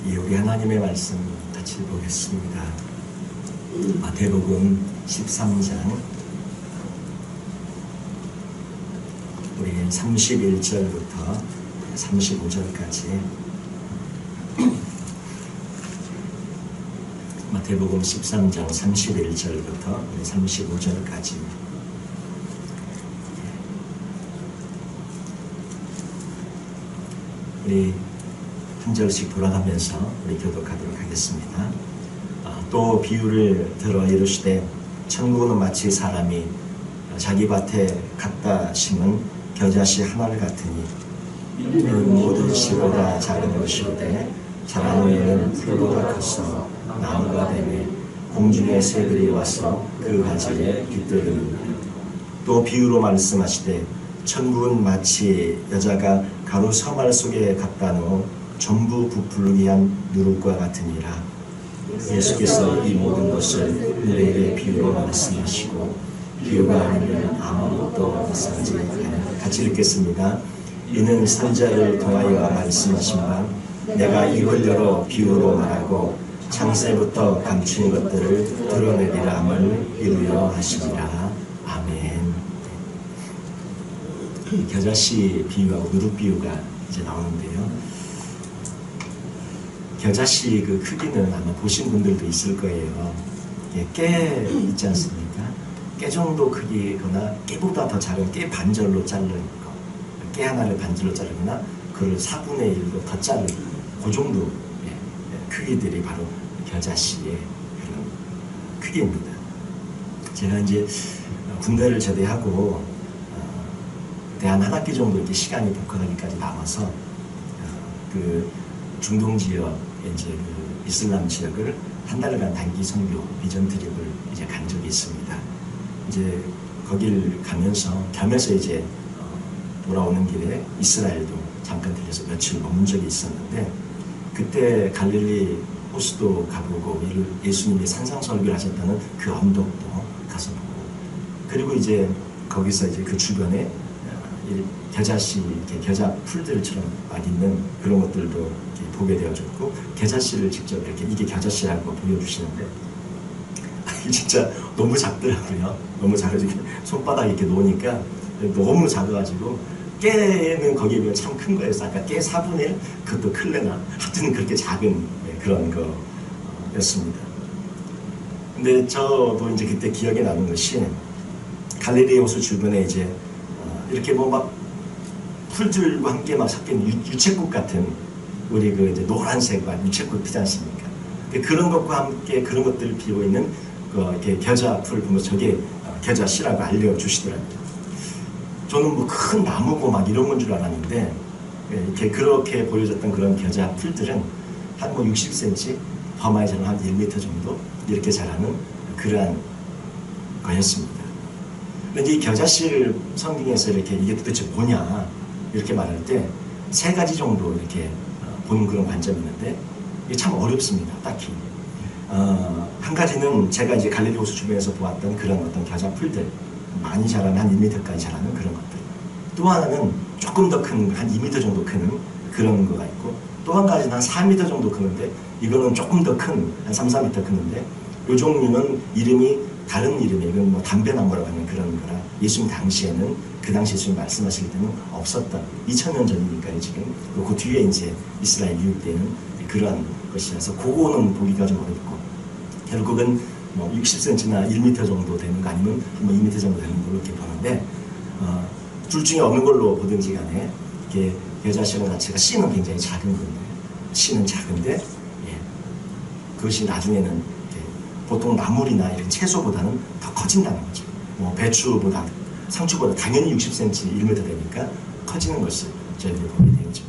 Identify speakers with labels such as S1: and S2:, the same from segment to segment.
S1: 우리 하나님의 말씀 같이 보겠습니다. 마태복음 13장 우리 31절부터 35절까지 마태복음 13장 31절부터 35절까지 우리 한 절씩 돌아가면서 우리 교독하도록 하겠습니다. 또 비유를 들어 이르시되 천국은 마치 사람이 자기 밭에 갖다 심은 겨자씨 하나를 같으니 이는 모든 씨보다 작은 것이오되 자라는 이는 풀보다 커서 나무가 되매 공중의 새들이 와서 그 가지에 깃들으니 또 비유로 말씀하시되 천국은 마치 여자가 가루 서말 속에 갖다 놓은 전부 부풀게 한 누룩과 같으니라. 예수께서 이 모든 것을 우리에게 비유로 말씀하시고 비유가 아니면 아무것도 이상하지 않아요. 같이 읽겠습니다. 이는 선자를 통하여 말씀하신 바 내가 입을 열어 비유로 말하고 창세부터 감춘 것들을 드러내리라 함을 이루려 하시니라. 아멘. 겨자씨 비유하고 누룩 비유가 이제 나오는데요. 겨자씨 그 크기는 아마 보신 분들도 있을 거예요. 깨 있지 않습니까? 깨 정도 크기거나 깨보다 더 작은 깨 반절로 자른 거, 깨 하나를 반절로 자르거나 그걸 4분의 1로 더 자른 그 정도 크기들이 바로 겨자씨의 그런 크기입니다. 제가 이제 군대를 제대하고 대한 한 학기 정도 이렇게 시간이 복학하기까지 남아서 그 중동 지역 이제 그 이슬람 지역을 한 달간 단기 선교 비전 트립을 이제 간 적이 있습니다. 이제 거길 가면서 이제 돌아오는 길에 이스라엘도 잠깐 들려서 며칠 머문 적이 있었는데 그때 갈릴리 호수도 가보고 예수님이 산상설교를 하셨다는 그 언덕도 가서 보고 그리고 이제 거기서 이제 그 주변에 겨자씨, 겨자 풀들처럼 막 있는 그런 것들도 이렇게 보게 되어졌고 겨자씨를 직접 이렇게 이게 겨자씨라고 보여주시는데 진짜 너무 작더라고요. 너무 작아지고 손바닥 이렇게 놓으니까 너무 작아가지고 깨는 거기에 비하면 참 큰 거였어. 아까 깨 4분의 1 그것도 클래나 하여튼 그렇게 작은 그런 거였습니다. 근데 저도 이제 그때 기억에 나는 것이 갈릴리 호수 주변에 이제 이렇게 뭐 막 풀들과 함께 막 섞인 유채꽃 같은 우리 그 이제 노란색 유채꽃 피지 않습니까? 그런 것과 함께 그런 것들을 피우고 있는 그 이렇게 겨자풀을 보면서 저게 겨자씨라고 알려주시더라고요. 저는 뭐 큰 나무고 막 이런 건 줄 알았는데 이렇게 그렇게 보여졌던 그런 겨자풀들은 한 뭐 60cm 더 많이 자라면 한 1m 정도 이렇게 자라는 그러한 거였습니다. 근데 이 겨자씨를 성경에서 이렇게 이게 도대체 뭐냐 이렇게 말할 때 세 가지 정도 이렇게 보는 그런 관점이 있는데 이게 참 어렵습니다. 딱히 한 가지는 제가 이제 갈릴리 호수 주변에서 보았던 그런 어떤 겨자 풀들 많이 자라면 한 1m까지 자라는 그런 것들. 또 하나는 조금 더 큰 한 2m 정도 크는 그런 거가 있고 또 한 가지는 한 4m 정도 크는데 이거는 조금 더 큰 한 3, 4m 크는데 이 종류는 이름이 다른 이름이에요. 이건 뭐 담배나무라고 하는 그런 거라 예수님 당시에는 그 당시 예수님 말씀하실 때는 없었던 2000년 전이니까요 지금 그 뒤에 이제 이스라엘 유입되는 그러한 것이라서 그거는 보기가 좀 어렵고 결국은 뭐 60cm나 1m 정도 되는 거 아니면 뭐 2m 정도 되는 걸로 이렇게 보는데 둘 중에 어느 걸로 보든지 간에 이렇게 겨자씨 자체가 씨는 굉장히 작은 건데 씨는 작은데 그것이 나중에는 보통 나물이나 이런 채소보다는 더 커진다는 거죠. 뭐 배추보다 상추보다 당연히 60cm, 1m 되니까 커지는 것을 저희들이 보게 되죠.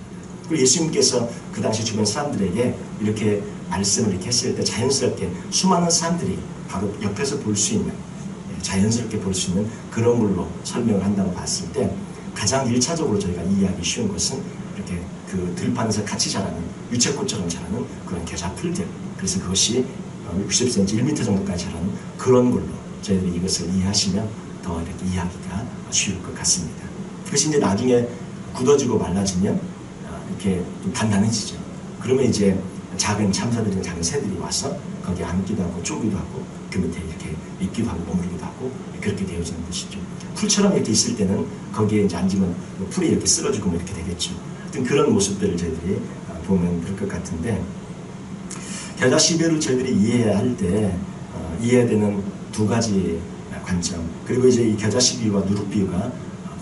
S1: 그리고 예수님께서 그 당시 주변 사람들에게 이렇게 말씀을 이렇게 했을 때 자연스럽게 수많은 사람들이 바로 옆에서 볼 수 있는 자연스럽게 볼 수 있는 그런 걸로 설명을 한다고 봤을 때 가장 1차적으로 저희가 이해하기 쉬운 것은 이렇게 그 들판에서 같이 자라는 유채꽃처럼 자라는 그런 겨자풀들 그래서 그것이 60cm, 1m 정도까지 자라는 그런 걸로 저희들이 이것을 이해하시면 더 이렇게 이해하기가 쉬울 것 같습니다. 그것이 이제 나중에 굳어지고 말라지면 이렇게 좀 단단해지죠. 그러면 이제 작은 참새들이나 작은 새들이 와서 거기에 앉기도 하고 쪼기도 하고 그 밑에 이렇게 있기도 하고 머무르기도 하고 그렇게 되어지는 것이죠. 풀처럼 이렇게 있을 때는 거기에 이제 앉으면 풀이 이렇게 쓰러지고 뭐 이렇게 되겠죠. 하여튼 그런 모습들을 저희들이 보면 그럴 것 같은데, 겨자 씨별을 저희들이 이해해야 할 때 이해해야 되는 두 가지 관점, 그리고 이제 이 겨자 씨 비유와 누룩 비유가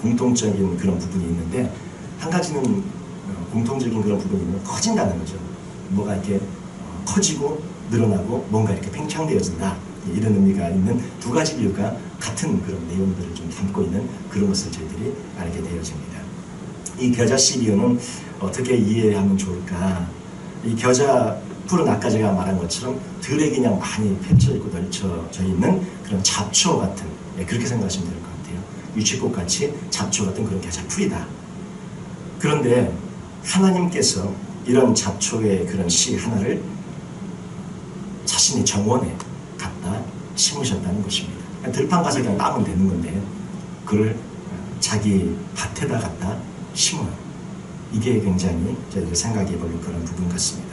S1: 공통적인 그런 부분이 있는데, 한 가지는 공통적인 그런 부분이 있는 커진다는 거죠. 뭐가 이렇게 커지고 늘어나고 뭔가 이렇게 팽창되어진다, 이런 의미가 있는 두 가지 비유가 같은 그런 내용들을 좀 담고 있는 그런 것을 저희들이 알게 되어집니다. 이 겨자 씨 비유는 어떻게 이해하면 좋을까? 이 겨자 풀은 아까 제가 말한 것처럼 들에 그냥 많이 펼쳐 있고 널쳐져 있는 그런 잡초 같은, 그렇게 생각하시면 될 것 같아요. 유채꽃 같이 잡초 같은 그런 겨자 풀이다. 그런데 하나님께서 이런 잡초의 그런 씨 하나를 자신의 정원에 갖다 심으셨다는 것입니다. 들판 가서 그냥 따면 되는 건데 그걸 자기 밭에다 갖다 심어요. 이게 굉장히 저희들 생각해 볼 그런 부분 같습니다.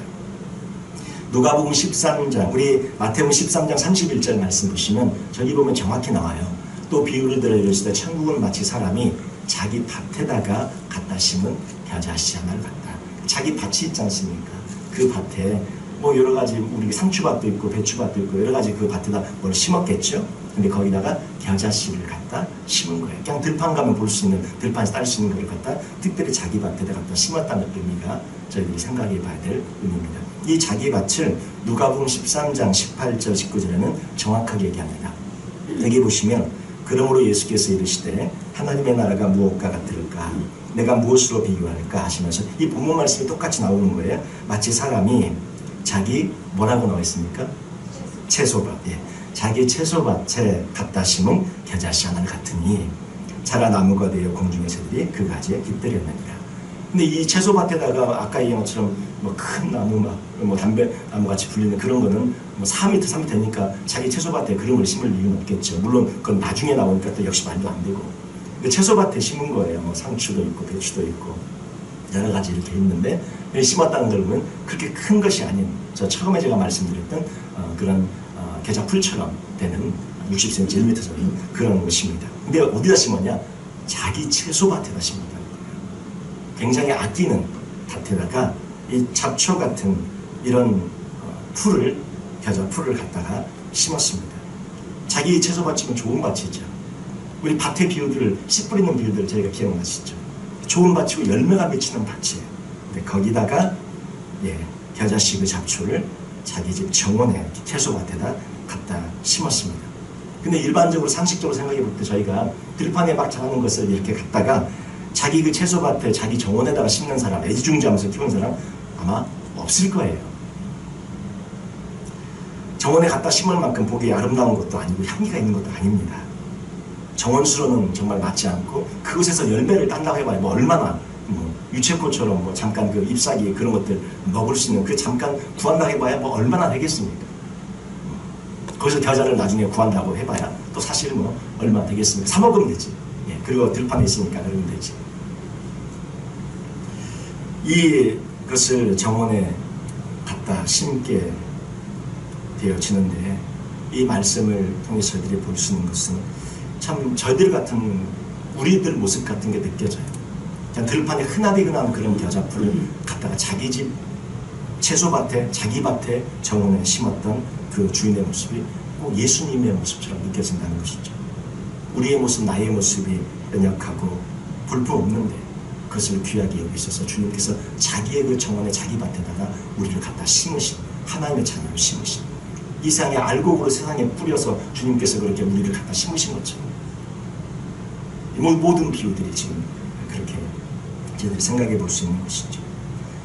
S1: 누가복음 13장, 우리 마태복음 13장 31절 말씀 보시면 저기 보면 정확히 나와요. 또 비유를 들어 이르시되 천국은 마치 사람이 자기 밭에다가 갖다 심은 겨자씨 하나를 갖다. 자기 밭이 있지 않습니까? 그 밭에 뭐 여러 가지 우리 상추밭도 있고 배추밭도 있고 여러 가지 그 밭에다 뭘 심었겠죠. 근데 거기다가 겨자씨를 갖다 심은 거예요. 그냥 들판 가면 볼 수 있는, 들판에서 딸 수 있는 걸 갖다 특별히 자기 밭에다 갖다 심었다는 의미가 저희들이 생각해 봐야 될 의미입니다. 이 자기 밭을 누가복음 13장 18절 19절에는 정확하게 얘기합니다. 여기 보시면 그러므로 예수께서 이르시되 하나님의 나라가 무엇과 같으릴까? 내가 무엇으로 비유할까? 하시면서 이 본문 말씀이 똑같이 나오는 거예요. 마치 사람이 자기 뭐라고 나와 있습니까? 채소밭. 예. 자기 채소밭에 갖다 심은 겨자씨 하나를 같으니 자라 나무가 되어 공중의 새들이 그 가지에 깃들였느니라. 근데 이 채소밭에다가 아까 얘기한 것처럼 뭐 큰 나무 뭐 담배나무 같이 불리는 그런 거는 뭐 4m, 3m 되니까 자기 채소밭에 그런 걸 심을 이유는 없겠죠. 물론 그건 나중에 나오니까 또 역시 말도 안 되고. 근데 채소밭에 심은 거예요. 뭐 상추도 있고 배추도 있고 여러 가지 이렇게 있는데 심었다는 걸 보면 그렇게 큰 것이 아닌, 저 처음에 제가 말씀드렸던 그런 겨자 풀처럼 되는 60cm, 1m 정도 그런 것입니다. 근데 어디다 심었냐? 자기 채소밭에다 심었다. 굉장히 아끼는 밭에다가 이 잡초 같은 이런 풀을, 겨자 풀을 갖다가 심었습니다. 자기 채소밭이면 좋은 밭이죠. 우리 밭의 비유들을, 씨 뿌리는 비유들 저희가 기억나시죠? 좋은 밭이고 열매가 맺히는 밭이에요. 근데 거기다가 겨자씨 그 잡초를 자기 집 정원에 채소밭에다 갖다 심었습니다. 근데 일반적으로 상식적으로 생각해 볼 때 저희가 들판에 막 자라는 것을 이렇게 갖다가 자기 그 채소밭에 자기 정원에다가 심는 사람, 애지중지하면서 키우는 사람 아마 없을 거예요. 정원에 갖다 심을 만큼 보기에 아름다운 것도 아니고 향기가 있는 것도 아닙니다. 정원수로는 정말 맞지 않고 그곳에서 열매를 딴다고 해봐야 뭐 얼마나 유채꽃처럼 뭐 잠깐 그 잎사귀 그런 것들 먹을 수 있는 그 잠깐 구한다고 해봐야 뭐 얼마나 되겠습니까? 거기서 겨자를 나중에 구한다고 해봐야 또 사실 뭐 얼마 되겠습니까? 사 먹으면 되지. 그리고 들판에 있으니까 그러면 되지. 이것을 정원에 갖다 심게 되어지는데 이 말씀을 통해서 저희들이 볼 수 있는 것은 참 저희들 같은 우리들 모습 같은 게 느껴져요. 그냥 들판에 흔하디 흔한 그런 겨자풀을 갖다가 자기 집 채소밭에 자기 밭에 정원에 심었던 그 주인의 모습이 꼭 예수님의 모습처럼 느껴진다는 것이죠. 우리의 모습, 나의 모습이 연약하고 볼품없는데 그것을 귀하게 여기셔서 주님께서 자기의 그 정원에 자기 밭에다가 우리를 갖다 심으신 하나님의 자녀를 심으신 이 세상에 알곡으로 세상에 뿌려서 주님께서 그렇게 우리를 갖다 심으신 것처럼 모든 비유들이 지금 그렇게 저희들이 생각해 볼 수 있는 것이죠.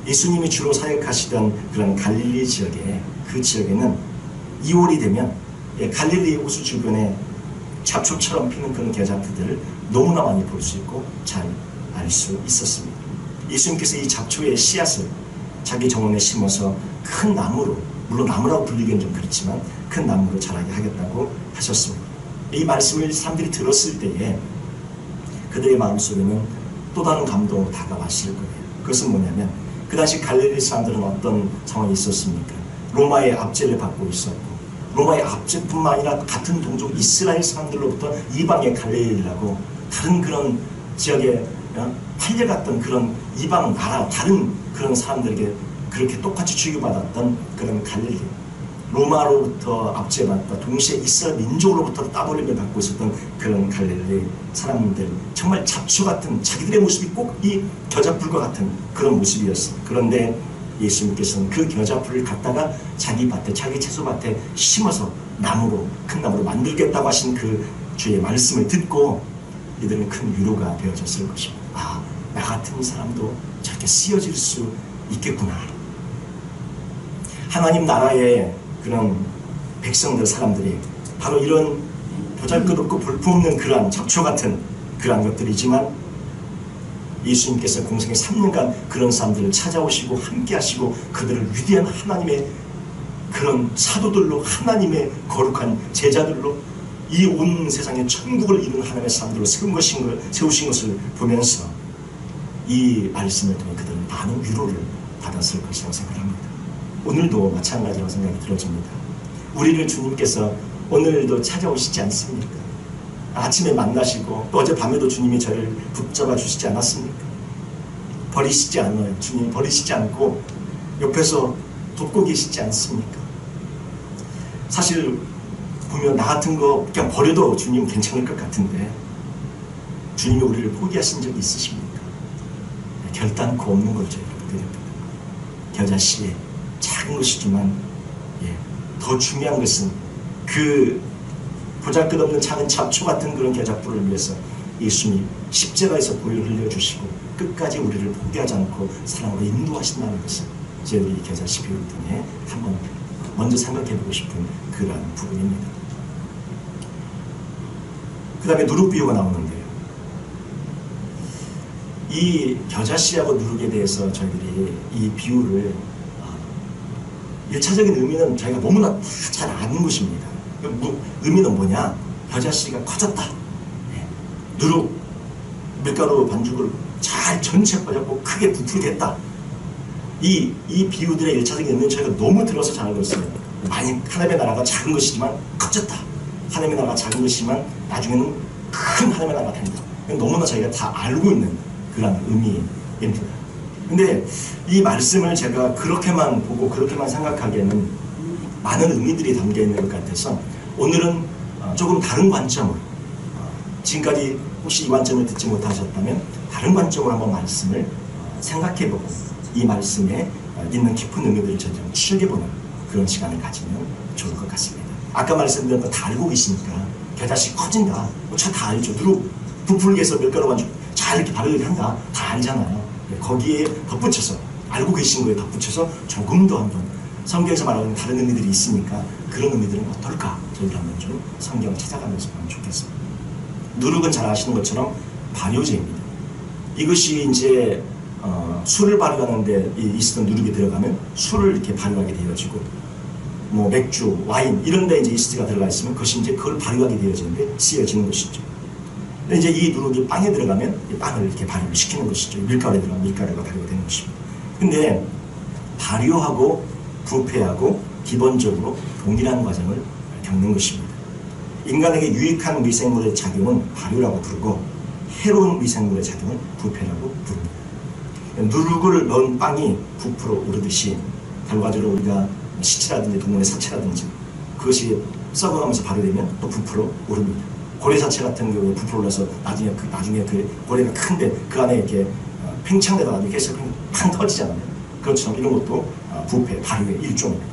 S1: 예수님이 주로 사역하시던 그런 갈릴리 지역에 그 지역에는 2월이 되면 갈릴리 호수 주변에 잡초처럼 피는 그런 겨자풀들을 너무나 많이 볼 수 있고 잘 알 수 있었습니다. 예수님께서 이 잡초의 씨앗을 자기 정원에 심어서 큰 나무로, 물론 나무라고 불리기엔 좀 그렇지만 큰 나무로 자라게 하겠다고 하셨습니다. 이 말씀을 사람들이 들었을 때에 그들의 마음속에는 또 다른 감동으로 다가왔을 거예요. 그것은 뭐냐면 그 당시 갈릴리 사람들은 어떤 상황이 있었습니까? 로마의 압제를 받고 있었고, 로마의 압제뿐만 아니라 같은 동족 이스라엘 사람들로부터 이방의 갈릴리라고 다른 그런 지역에 팔려갔던 그런 이방 나라, 다른 그런 사람들에게 그렇게 똑같이 취급받았던 그런 갈릴리, 로마로부터 압제받다 동시에 이스라엘 민족으로부터 따돌림을 받고 있었던 그런 갈릴리 사람들, 정말 잡초 같은 자기들의 모습이 꼭 이 겨자풀과 같은 그런 모습이었어요. 그런데 예수님께서는 그 겨자풀을 갖다가 자기 밭에, 자기 채소밭에 심어서 나무로, 큰 나무로 만들겠다고 하신 그 주의 말씀을 듣고 이들은 큰 위로가 되어졌을 것입니다. 아, 나 같은 사람도 저렇게 쓰여질 수 있겠구나. 하나님 나라의 그런 백성들, 사람들이 바로 이런 보잘것없고 볼품없는 그러한 잡초 같은 그러한 것들이지만, 예수님께서 공생의 3년간 그런 사람들을 찾아오시고 함께 하시고 그들을 위대한 하나님의 그런 사도들로, 하나님의 거룩한 제자들로, 이 온 세상에 천국을 이루는 하나님의 사람들로 세우신 것을 보면서 이 말씀을 통해 그들은 많은 위로를 받았을 것이라고 생각합니다. 오늘도 마찬가지라고 생각이 들어집니다. 우리를 주님께서 오늘도 찾아오시지 않습니까? 아침에 만나시고 또 어젯밤에도 주님이 저를 붙잡아 주시지 않았습니까? 버리시지 않아요. 주님이 버리시지 않고 옆에서 돕고 계시지 않습니까? 사실 보면 나 같은 거 그냥 버려도 주님 괜찮을 것 같은데, 주님이 우리를 포기하신 적이 있으십니까? 결단코 없는 거죠, 여러분들. 겨자씨에 작은 것이지만 더 중요한 것은 그 보잘것없는 작은 잡초 같은 그런 겨자풀을 위해서 예수님이 십자가에서 보혈을 흘려주시고 끝까지 우리를 포기하지 않고 사랑으로 인도하신다는 것을 저희들이 이 겨자씨 비유를 통해 한번 먼저 생각해보고 싶은 그러한 부분입니다. 그 다음에 누룩 비유가 나오는데요. 이 겨자씨하고 누룩에 대해서 저희들이 이 비유를 1차적인 의미는 저희가 너무나 잘 아는 것입니다. 의미는 뭐냐? 겨자씨가 커졌다. 누룩, 밀가루 반죽을 잘 전체 퍼졌고 크게 부풀게 했다. 이 비유들의 1차적인 의미는 저희가 너무 들어서 잘 알고 있습니다. 만약 하나님의 나라가 작은 것이지만 커졌다. 하나님의 나라가 작은 것이지만 나중에는 큰 하나님의 나라가 된다. 너무나 저희가 다 알고 있는 그런 의미입니다. 근데 이 말씀을 제가 그렇게만 보고 그렇게만 생각하기에는 많은 의미들이 담겨있는 것 같아서 오늘은 조금 다른 관점으로, 지금까지 혹시 이 관점을 듣지 못하셨다면 다른 관점으로 한번 말씀을 생각해보고 이 말씀에 있는 깊은 의미들을 좀 추적해보는 그런 시간을 가지면 좋을 것 같습니다. 아까 말씀드린 거 다 알고 계시니까 겨자씨 커진다, 저 다 알죠. 누룩 부풀게 해서 밀가루 반죽 잘 이렇게 바르게 한다, 다 알잖아요. 거기에 덧붙여서, 알고 계신 거에 덧붙여서 조금 더 한번 성경에서 말하는 다른 의미들이 있으니까 그런 의미들은 어떨까? 저희들 한번 좀 성경을 찾아가면서 보면 좋겠습니다. 누룩은 잘 아시는 것처럼 발효제입니다. 이것이 이제 술을 발효하는데 있었던 누룩이 들어가면 술을 이렇게 발효하게 되어지고, 뭐 맥주, 와인 이런 데 이제 이스트가 들어가 있으면 그것이 이제 그걸 발효하게 되어지는데 쓰여지는 것이죠. 근데 이제 이 누룩이 빵에 들어가면 이 빵을 이렇게 발효를 시키는 것이죠. 밀가루에 들어가면 밀가루가 발효가 되는 것입니다. 근데 발효하고 부패하고 기본적으로 동일한 과정을 겪는 것입니다. 인간에게 유익한 미생물의 작용은 발효라고 부르고 해로운 미생물의 작용은 부패라고 부릅니다. 누룩을 넣은 빵이 부풀어 오르듯이 결과적으로 우리가 시체라든지 동물의 사체라든지 그것이 썩어가면서 발효되면 또 부풀어 오릅니다. 고래 사체 같은 경우에 부풀어 올라서 나중에 그 고래가 큰데 그 안에 이렇게 팽창되다 나중에 계속 팡 터지잖아요. 그것처럼 이런 것도 부패, 발효의 일종입니다.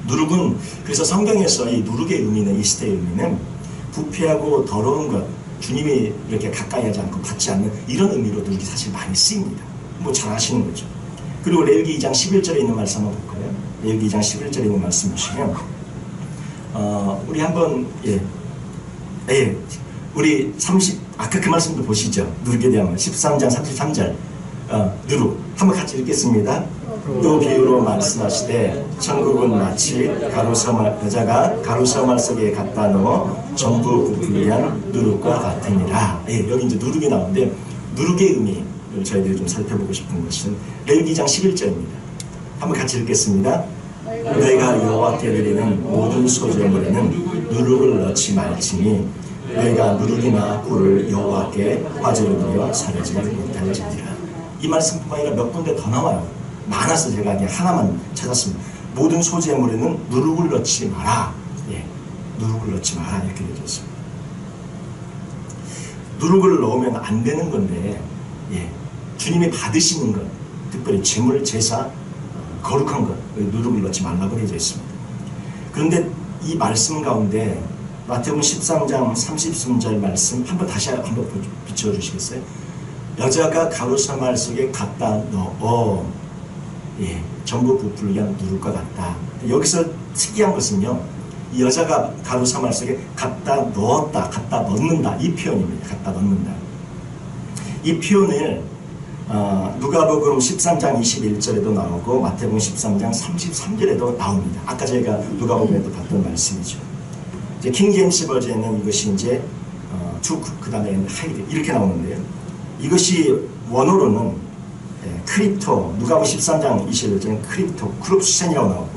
S1: 누룩은, 그래서 성경에서 이 누룩의 의미는, 이스트의 의미는 부패하고 더러운 것, 주님이 이렇게 가까이 하지 않고 받지 않는 이런 의미로 누룩이 사실 많이 쓰입니다. 뭐 잘 아시는 거죠. 그리고 레위기 2장 11절에 있는 말씀 한번 볼까요? 레위기 2장 11절에 있는 말씀 보시면 우리 한번 우리 아까 그 말씀도 보시죠. 누룩에 대한 13장 33절 누룩 한번 같이 읽겠습니다. 또 비유로 말씀하시되 천국은 마치 여자가 가루서말 속에 갖다 넣어 전부 부풀리한 누룩과 같으니라. 여기 이제 누룩이 나오는데 누룩의 의미, 저희들이 좀 살펴보고 싶은 것은 레위기 장 11절입니다. 한번 같이 읽겠습니다. 너희가 여호와께 드리는 모든 소제물에는 누룩을 넣지 말지니 너희가 누룩이나 꿀을 여호와께 화제로 드려 사르지 못할지니라. 이 말씀뿐만 아니라 몇 군데 더 나와요. 많아서 제가 그냥 하나만 찾았습니다. 모든 소제물에는 누룩을 넣지 마라. 예, 누룩을 넣지 마라 이렇게 되어 있습니다. 누룩을 넣으면 안 되는 건데, 예, 주님이 받으시는 것, 특별히 제물, 제사, 거룩한 것, 누룩을 넣지 말라고 되어 있습니다. 그런데 이 말씀 가운데 마태복음 13장 33절 말씀 다시 한번 비춰주시겠어요? 여자가 가루사말 속에 갖다 넣어, 예, 전부 부풀게 한 누룩과 같다. 여기서 특이한 것은요, 이 여자가 가루사말 속에 갖다 넣었다, 갖다 넣는다, 이 표현입니다. 갖다 넣는다. 이 표현을 누가복음 13장 21절에도 나오고 마태복음 13장 33절에도 나옵니다. 아까 저희가 누가복음에도 봤던 말씀이죠. 이제 킹제임스 버전에는 이것이 이제 그 다음에 하이드 이렇게 나오는데요. 이것이 원어로는 크립토, 누가복음 13장 21절에는 크립토, 크룹수센이라고 나오고,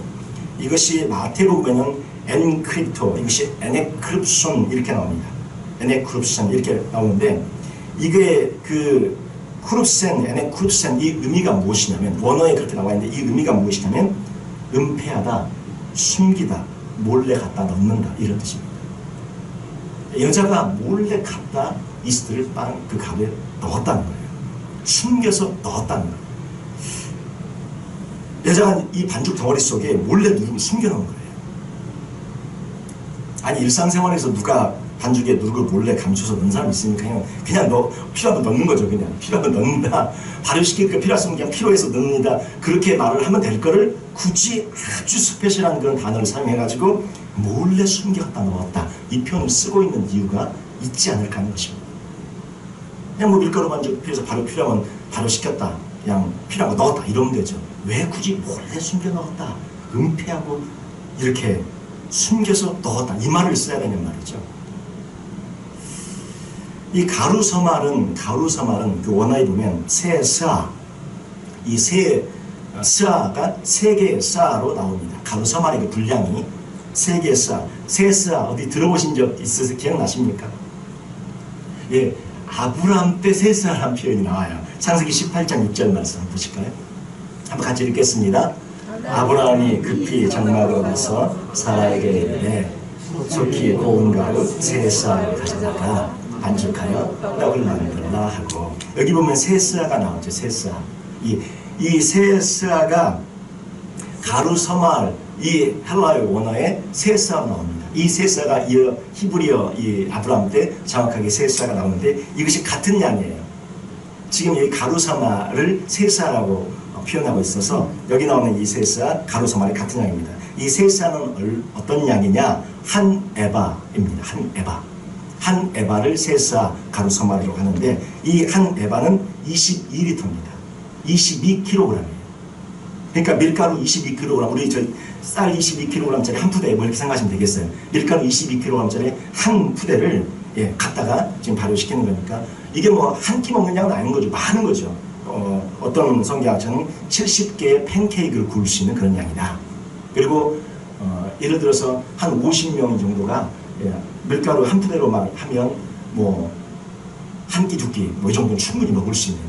S1: 이것이 마태복음에는 엔크립토, 이것이 에네크립손 이렇게 나옵니다. 에네크립손 이렇게 나오는데, 이게 그 크룹센, 에네크립센 이 의미가 무엇이냐면, 원어에 그렇게 나와 있는데 이 의미가 무엇이냐면 은폐하다, 숨기다, 몰래 갖다 넣는다 이런 뜻입니다. 여자가 몰래 갖다 이스트를 빵 그 가루에 넣었다는 거예요. 숨겨서 넣었다는 거예요. 여자가 이 반죽 덩어리 속에 몰래 누룩을 숨겨놓은 거예요. 아니 일상생활에서 누가 반죽에 누룩을 몰래 감춰서 넣는 사람 있으니까 그냥 필요하면 넣는 거죠. 그냥 필요하면 넣는다. 발효시키니까 필요했으면 그냥 필요해서 넣는다. 그렇게 말을 하면 될 거를 굳이 아주 스페셜한 그런 단어를 사용해가지고 몰래 숨겨갖다 넣었다. 이 표현을 쓰고 있는 이유가 있지 않을까 하는 것입니다. 그냥 뭐 밀가루 반죽 필요해서 바로 필요하면 바로 시켰다. 그냥 필요한 거 넣었다. 이러면 되죠. 왜 굳이 몰래 숨겨 넣었다. 은폐하고 이렇게 숨겨서 넣었다. 이 말을 써야 되는 말이죠. 이 가루서말은 그 원어에 보면 세스아, 이 스아가 세 개의 스아로 나옵니다. 가루서말의 그 분량이 세 개의 스아, 세스아 어디 들어보신 적 있으세요? 기억나십니까? 예, 아브라함 때 세스아라는 표현이 나와요. 창세기 18장 6절 말씀 한번 보실까요? 한번 같이 읽겠습니다. 아브라함이 급히 장막으로 가서 사라에게 이르되 속히 고운 가루 세스아를 가져다가 반죽하여 떡을 만들라 하고, 여기 보면 세스아가 나오죠. 세스아. 이 세스아가 가루서말, 이 헬라어 원어에 세스아가 나옵니다. 이 세스아가 히브리어 이 아브라함 때 정확하게 세스아가 나오는데 이것이 같은 양이에요. 지금 이 가루서말을 세스아라고 표현하고 있어서 여기 나오는 이 세스아, 가루서말이 같은 양입니다. 이 세스아는 어떤 양이냐? 한 에바입니다. 한 에바. 한 에바를 세스아 가루서말이라고 하는데 이 한 에바는 22리터입니다. 22kg이에요. 그러니까 밀가루 22kg, 우리 쌀 22kg짜리 한 푸대 뭐 이렇게 생각하시면 되겠어요. 밀가루 22kg짜리 한 푸대를 갖다가 지금 발효시키는 거니까 이게 뭐 한 끼 먹는 양은 아닌 거죠. 많은 거죠. 어떤 성경학자는 70개의 팬케이크를 구울 수 있는 그런 양이다. 그리고 예를 들어서 한 50명 정도가 밀가루 한 푸대로만 하면 뭐 한 끼, 두 끼 뭐 이 정도는 충분히 먹을 수 있는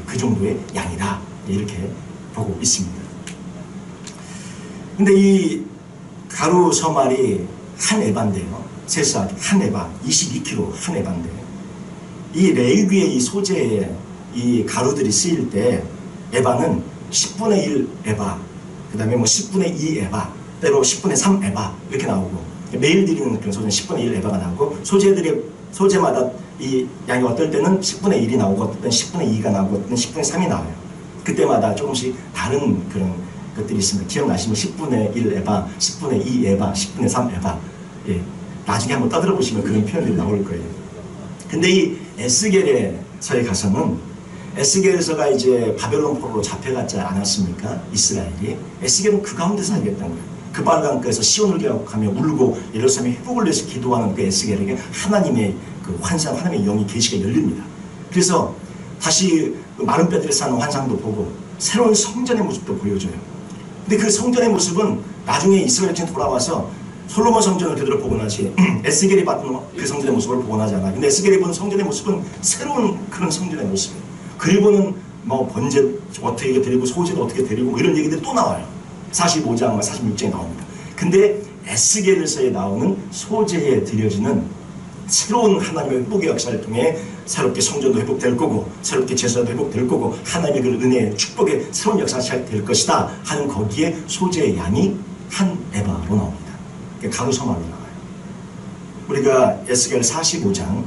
S1: 그 정도의 양이다. 이렇게 보고 있습니다. 근데 이 가루서말이 한 에바인데요. 세수하 한 에바, 22kg 한 에바인데 이 레위기의 이 소재에 이 가루들이 쓰일 때 에바는 10분의 1 에바, 그 다음에 뭐 10분의 2 에바, 때로 10분의 3 에바 이렇게 나오고, 매일 드리는 그런 소재는 10분의 1 에바가 나오고, 소재마다 이 양이 어떨 때는 10분의 1이 나오고 어떨 때는 10분의 2가 나오고 어떨 때는 10분의 3이 나와요. 그때마다 조금씩 다른 그런 것들이 있습니다. 기억나시면 10분의 1 에바, 10분의 2 에바, 10분의 3 에바. 나중에 한번 떠들어 보시면 그런 표현들이 나올 거예요. 근데 이 에스겔서에 가서는, 에스겔서가 이제 바벨론 포로로 잡혀갔지 않았습니까? 이스라엘이. 에스겔은 그 가운데 살겠다는 거예요. 그 빨강가에서 시온을 가며 울고 예루살렘에 회복을 위해서 기도하는 그 에스겔에게 하나님의 그 환상, 하나님의 영이 계시가 열립니다. 그래서 다시 그 마른 뼈들이 쌓는 환상도 보고 새로운 성전의 모습도 보여줘요. 근데 그 성전의 모습은 나중에 이스라엘 백성이 돌아와서 솔로몬 성전을 그대로 복원하지 에스겔이 봤던 그 성전의 모습을 복원하지 않아요. 근데 에스겔이 본 성전의 모습은 새로운 그런 성전의 모습이에요. 그리고는 뭐 번제 어떻게 드리고 소제도 어떻게 드리고 이런 얘기들이 또 나와요. 45장과 46장에 나옵니다. 근데 에스겔서에 나오는 소제에 드려지는 새로운 하나님의 회복의 역사를 통해 새롭게 성전도 회복될 거고 새롭게 제사도 회복될 거고 하나님의 그 은혜의 축복의 새로운 역사가 시작될 것이다 하는 거기에 소제의 양이 한 에바로 나옵니다. 가루서말로 나와요. 우리가 에스겔 45장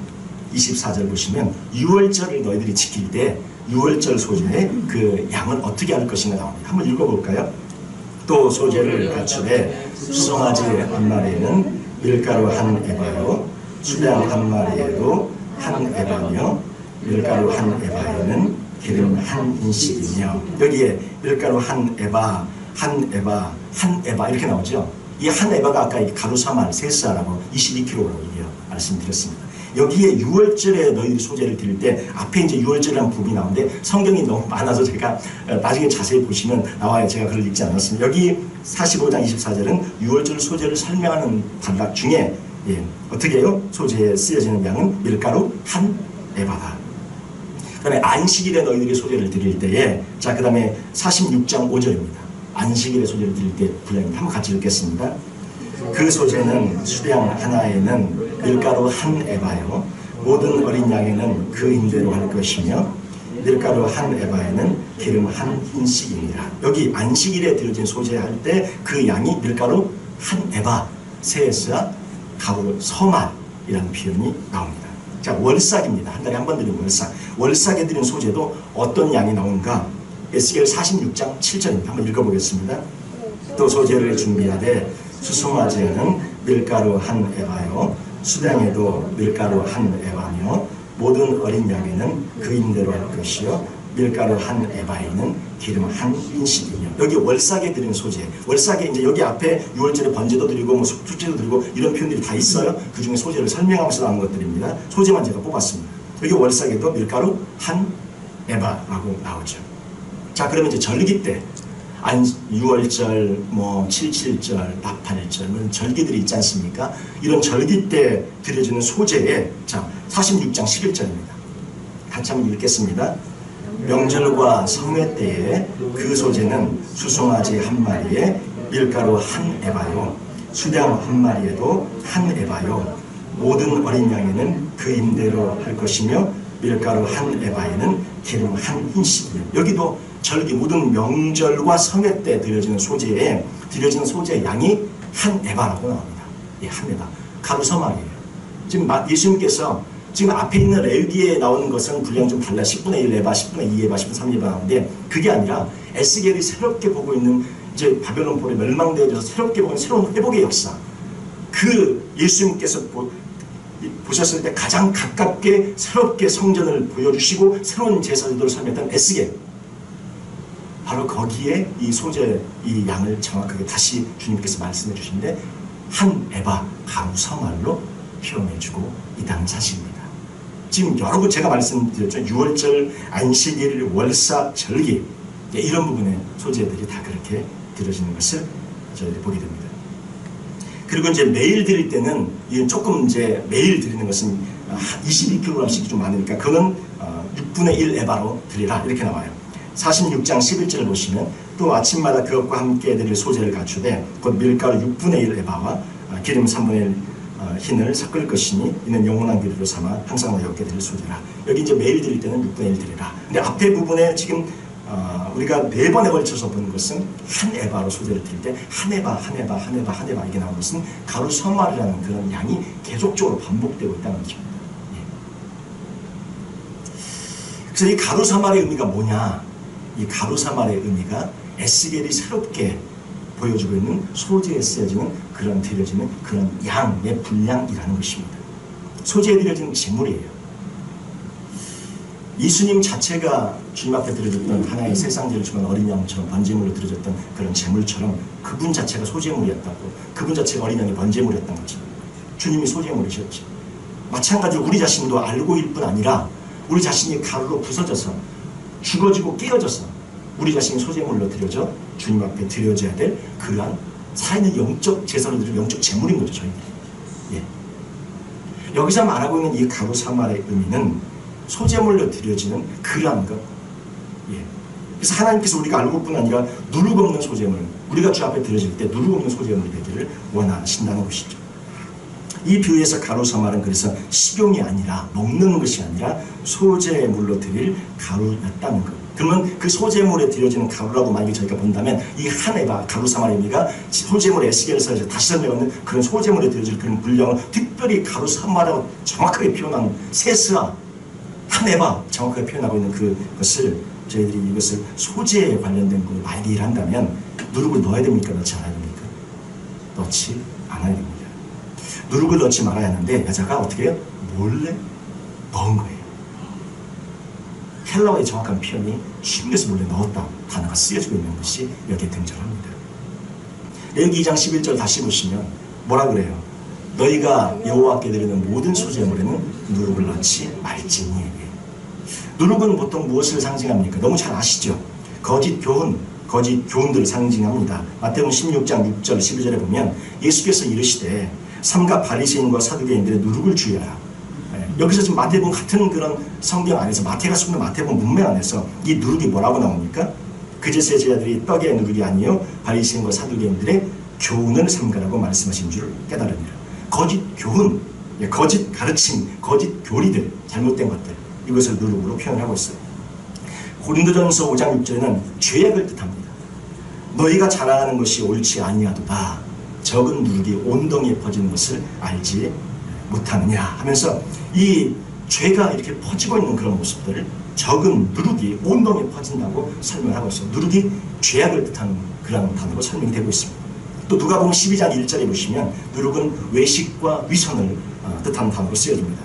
S1: 24절 보시면 6월절을 너희들이 지킬 때 6월절 소제의 그 양은 어떻게 할 것인가 나옵니다. 한번 읽어볼까요? 또 소제를 갖추되 수송아지 한 마리에는 밀가루 한 에바요 수량 한 마리에도 한 에바며 밀가루 한 에바에는 기름 한 인씩이며 여기에 밀가루 한 에바 한 에바 한 에바 이렇게 나오죠. 이 한 에바가 아까 가루사말 세스라고 22kg라고 말씀드렸습니다. 여기에 6월절에 너희들이 소제를 드릴 때 앞에 이제 6월절이라는 부분이 나오는데 성경이 너무 많아서 제가 나중에 자세히 보시면 나와요. 제가 글을 읽지 않았습니다. 여기 45장 24절은 6월절 소제를 설명하는 단락 중에 어떻게 해요? 소제에 쓰여지는 양은 밀가루 한 에바다. 그 다음에 안식일에 너희들이 소제를 드릴 때에 자 그 다음에 46장 5절입니다. 안식일에 소제를 드릴 때 분량입니다. 한번 같이 읽겠습니다. 그 소제는 수량 하나에는 밀가루 한 에바요 모든 어린 양에는 그 임대로 할 것이며 밀가루 한 에바에는 기름 한 흰씩이니라. 여기 안식일에 드려진 소제할 때 그 양이 밀가루 한 에바 세에스와 가루 서말이라는 표현이 나옵니다. 자 월삭입니다. 한 달에 한 번 드리는 월삭. 월삭에 드린 소제도 어떤 양이 나온가? 에스겔 46장 7절입니다. 한번 읽어보겠습니다. 또 소제를 준비하되 수송아지에는 밀가루 한 에바요 수량에도 밀가루 한 에바며 모든 어린 양에는 그 임대로 할 것이요 밀가루 한 에바에는 기름 한 인씩이며 여기 월삭에 드리는 소제 월삭에 이제 여기 앞에 6월절에 번제도 드리고 뭐 숙제도 드리고 이런 표현들이 다 있어요. 그 중에 소제를 설명하면서 나온 것들입니다. 소제만 제가 뽑았습니다. 여기 월삭에도 밀가루 한 에바라고 나오죠. 자 그러면 이제 절기 때 6월절, 뭐 77절, 나팔절 이런 절기들이 있지 않습니까? 이런 절기 때 드려지는 소제에 자 46장 11절입니다. 같이 한번 읽겠습니다. 명절과 성회 때에 그 소제는 수송아지 한 마리에 밀가루 한 에바요 수량 한 마리에도 한 에바요 모든 어린 양에는 그 임대로 할 것이며 밀가루 한 에바에는 기름 한 흰씩이며 여기도 절기 모든 명절과 성회 때 드려지는 소제에 드려지는 소제의 양이 한 에바라고 나옵니다. 예, 한 에바. 가루서말이에요. 지금 예수님께서 지금 앞에 있는 레위기에 나오는 것은 분량 좀 달라. 10분의 1 에바, 10분의 2 에바, 10분의 3 에바 나오는데 그게 아니라 에스겔이 새롭게 보고 있는 이제 바벨론 폴에 멸망되어져서 새롭게 보는 새로운 회복의 역사. 그 예수님께서 보셨을 때 가장 가깝게 새롭게 성전을 보여주시고 새로운 제사들을 설명했던 에스겔. 바로 거기에 이 소제, 이 양을 정확하게 다시 주님께서 말씀해 주시는데 한 에바 가루서말로 표현해주고 있다는 사실입니다. 지금 여러분 제가 말씀드렸죠. 6월절, 안식일, 월삭, 절기 이런 부분의 소제들이 다 그렇게 드려지는 것을 저희들이 보게 됩니다. 그리고 이제 매일 드릴 때는 조금 이제 매일 드리는 것은 22kg씩 좀 많으니까 그건 6분의 1 에바로 드리라 이렇게 나와요. 46장 11절을 보시면 또 아침마다 그것과 함께 드릴 소제를 갖추되 곧 밀가루 6분의 1 에바와 기름 3분의 1 흰을 섞을 것이니 이는 영원한 기류로 삼아 항상 너희에게 드릴 소제라. 여기 이제 매일 드릴 때는 6분의 1 드리라. 근데 앞에 부분에 지금 우리가 4번에 걸쳐서 보는 것은 한 에바로 소제를 드릴 때 한 에바, 한 에바, 한 에바, 한 에바 이게 나오는 것은 가루서말이라는 그런 양이 계속적으로 반복되고 있다는 것입니다. 예. 그래서 이 가루서말의 의미가 뭐냐? 이 가루서말의 의미가 에스겔이 새롭게 보여주고 있는 소제에 쓰여지는 그런 드려지는 그런 양의 분량이라는 것입니다. 소제에 드려지는 제물이에요. 예수님 자체가 주님 앞에 드려졌던 하나의 세상제를 주는 어린 양처럼 번제물로 드려졌던 그런 제물처럼 그분 자체가 소제물이었다고 그분 자체가 어린 양이 번제물이었던 거죠. 주님이 소제물이셨죠. 마찬가지로 우리 자신도 알고 있을 뿐 아니라 우리 자신이 가루로 부서져서 죽어지고 깨어져서 우리 자신이 소재물로 드려져 주님 앞에 드려져야 될 그러한 살아있는 영적 제사로 드리는 영적 제물인 거죠. 저희들. 예. 여기서 말하고 있는 이 가루 사말의 의미는 소재물로 드려지는 그러한 것. 예. 그래서 하나님께서 우리가 알고 뿐 아니라 누룩 없는 소재물, 우리가 주 앞에 드려질 때 누룩 없는 소재물이 되기를 원하신다는 것이죠. 이 비유에서 가루 사말은 그래서 식용이 아니라, 먹는 것이 아니라 소재물로 드릴 가루였다는 것. 그러면 그 소재물에 드려지는 가루라고 만약에 저희가 본다면 이 한 에바, 가루 사말의 의미가 소재물 에스겔에서 다시 설명하는 그런 소재물에 드려질 그런 분량을 특별히 가루 사말하고 정확하게 표현한 세스와 한 에바 정확하게 표현하고 있는 그것을 저희들이 이것을 소재에 관련된 걸 많이 일한다면 누룩을 넣어야 됩니까? 넣지 않아야 됩니까? 넣지 않아야 됩니다. 누룩을 넣지 말아야 하는데 여자가 어떻게 해요? 몰래 넣은 거예요. 헬라어의 정확한 표현이 숨겨서 몰래 넣었다 단어가 쓰여지고 있는 것이 여기에 등장합니다. 레위기 2장 11절 다시 보시면 뭐라 그래요? 너희가 여호와께 드리는 모든 소재물에는 누룩을 넣지 말지니. 누룩은 보통 무엇을 상징합니까? 너무 잘 아시죠? 거짓 교훈들을 상징합니다. 마태복음 16장 6절 12절에 보면 예수께서 이르시되 삼가 바리새인과 사두개인들의 누룩을 주의하라. 여기서 지금 마태복음 같은 그런 성경 안에서 마태가 쓰는 마태복음 문맥 안에서 이 누룩이 뭐라고 나옵니까? 그제서야 제자들이 떡의 누룩이 아니요 바리새인과 사두개인들의 교훈을 삼가라고 말씀하신 줄 깨달으니라. 거짓 교훈, 거짓 가르침, 거짓 교리들, 잘못된 것들, 이것을 누룩으로 표현하고 있어요. 고린도전서 5장 6절에는 죄악을 뜻합니다. 너희가 자랑하는 것이 옳지 아니하도다. 적은 누룩이 온 동에 퍼지는 것을 알지 못하느냐 하면서 이 죄가 이렇게 퍼지고 있는 그런 모습들을 적은 누룩이 온 동에 퍼진다고 설명하고 있어요. 누룩이 죄악을 뜻하는 그런 단어로 설명이 되고 있습니다. 또 누가복음 12장 1절에 보시면 누룩은 외식과 위선을 뜻하는 단어로 쓰여집니다.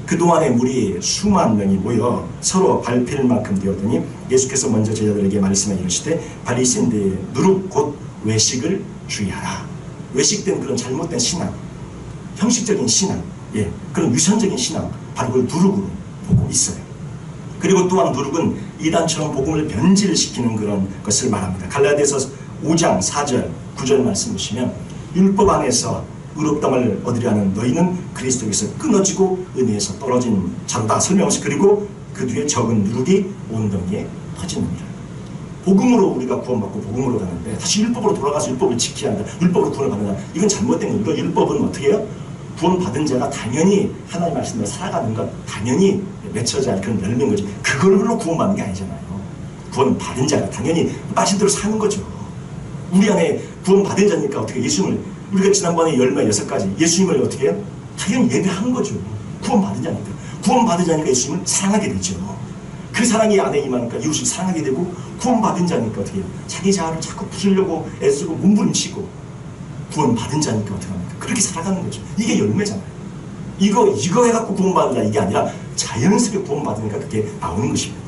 S1: 그동안에 무리 수만 명이 모여 서로 밟힐 만큼 되었더니 예수께서 먼저 제자들에게 말씀해 이르시되 바리새인들의 누룩 곧 외식을 주의하라. 외식된 그런 잘못된 신앙, 형식적인 신앙, 그런 위선적인 신앙, 바로 그걸 누룩으로 보고 있어요. 그리고 또한 누룩은 이단처럼 복음을 변질시키는 그런 것을 말합니다. 갈라디아서 5장 4절 9절 말씀 보시면 율법 안에서 의롭다함을 얻으려 하는 너희는 그리스도에서 끊어지고 은혜에서 떨어진 자로다 설명하시. 그리고 그 뒤에 적은 누룩이 온 동이에 퍼지느니라. 복음으로 우리가 구원받고 복음으로 가는데 다시 율법으로 돌아가서 율법을 지켜야 한다. 율법으로 구원을 받는다. 이건 잘못된 거예요. 율법은 어떻게 해요? 구원받은 자가 당연히 하나님 말씀대로 살아가는 것, 당연히 맺혀져야 할 그런 열매인 거지. 그걸로 구원받는 게 아니잖아요. 구원받은 자가 당연히 빠진 대로 사는 거죠. 우리 안에 구원받은 자니까 어떻게 예수님을, 우리가 지난번에 열매 6가지 예수님을 어떻게 해요? 당연히 예배한 거죠. 구원받은 자니까. 구원받은 자니까 예수님을 사랑하게 되죠. 그 사랑이 안에 임하니까 이웃을 사랑하게 되고, 구원받은 자니까 어떻게 해요? 자기 자아를 자꾸 부수려고 애쓰고 몸부림치고, 구원받은 자니까 어떻게 합니까? 그렇게 살아가는 거죠. 이게 열매잖아요. 이거 해갖고 구원받은 자 이게 아니라 자연스럽게 구원받으니까 그게 나오는 것입니다.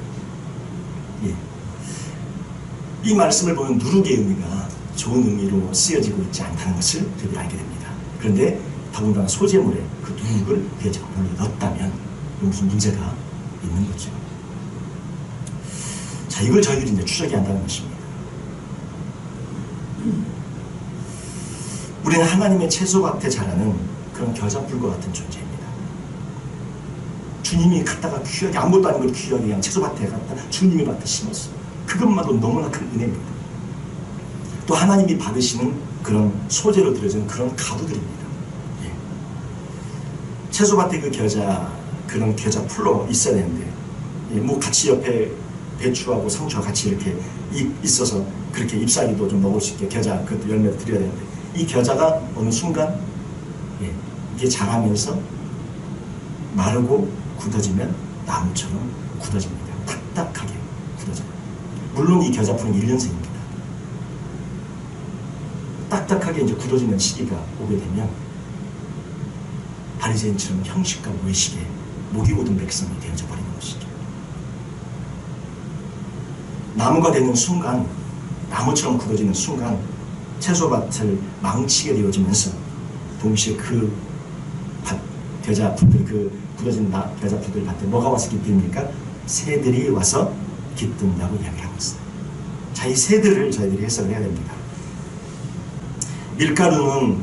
S1: 이 말씀을 보면 누룩의 의미가 좋은 의미로 쓰여지고 있지 않다는 것을 저희들이 알게 됩니다. 그런데 더군다나 소재물에 그 누룩을 제가 몰래 넣었다면 무슨 문제가 있는 거죠. 자, 이걸 저희들이 이제 추적해야 한다는 것입니다. 우리는 하나님의 채소밭에 자라는 그런 겨자풀과 같은 존재입니다. 주님이 갖다가 귀하게, 아무것도 아닌 걸 귀하게 그냥 채소밭에 갖다 주님이 밭에 심었어요. 그것만도 너무나 큰 은혜입니다. 또 하나님이 받으시는 그런 소재로 들여지는 그런 가루들입니다. 채소밭에 그 겨자, 그런 겨자풀로 있어야 되는데, 뭐 같이 옆에 배추하고 상추와 같이 이렇게 있어서 그렇게 잎사귀도 좀 먹을 수 있게 겨자 그 열매를 드려야 되는데, 이 겨자가 어느 순간 이게 자라면서 마르고 굳어지면 나무처럼 굳어집니다. 딱딱하게 굳어져요. 물론 이 겨자풀은 1년생입니다. 딱딱하게 이제 굳어지는 시기가 오게 되면 바리새인처럼 형식과 외식에 목이 고든 백성이 되어져 버리는 것이죠. 나무가 되는 순간, 나무처럼 굳어지는 순간 채소밭을 망치게 되어지면서 동시에 그 겨자풀들, 그 굳어진 겨자풀들 밭에 뭐가 와서 깃듭니까? 새들이 와서 깃든다고 이야기를 하고 있어요. 자, 이 새들을 저희들이 해석을 해야 됩니다. 밀가루는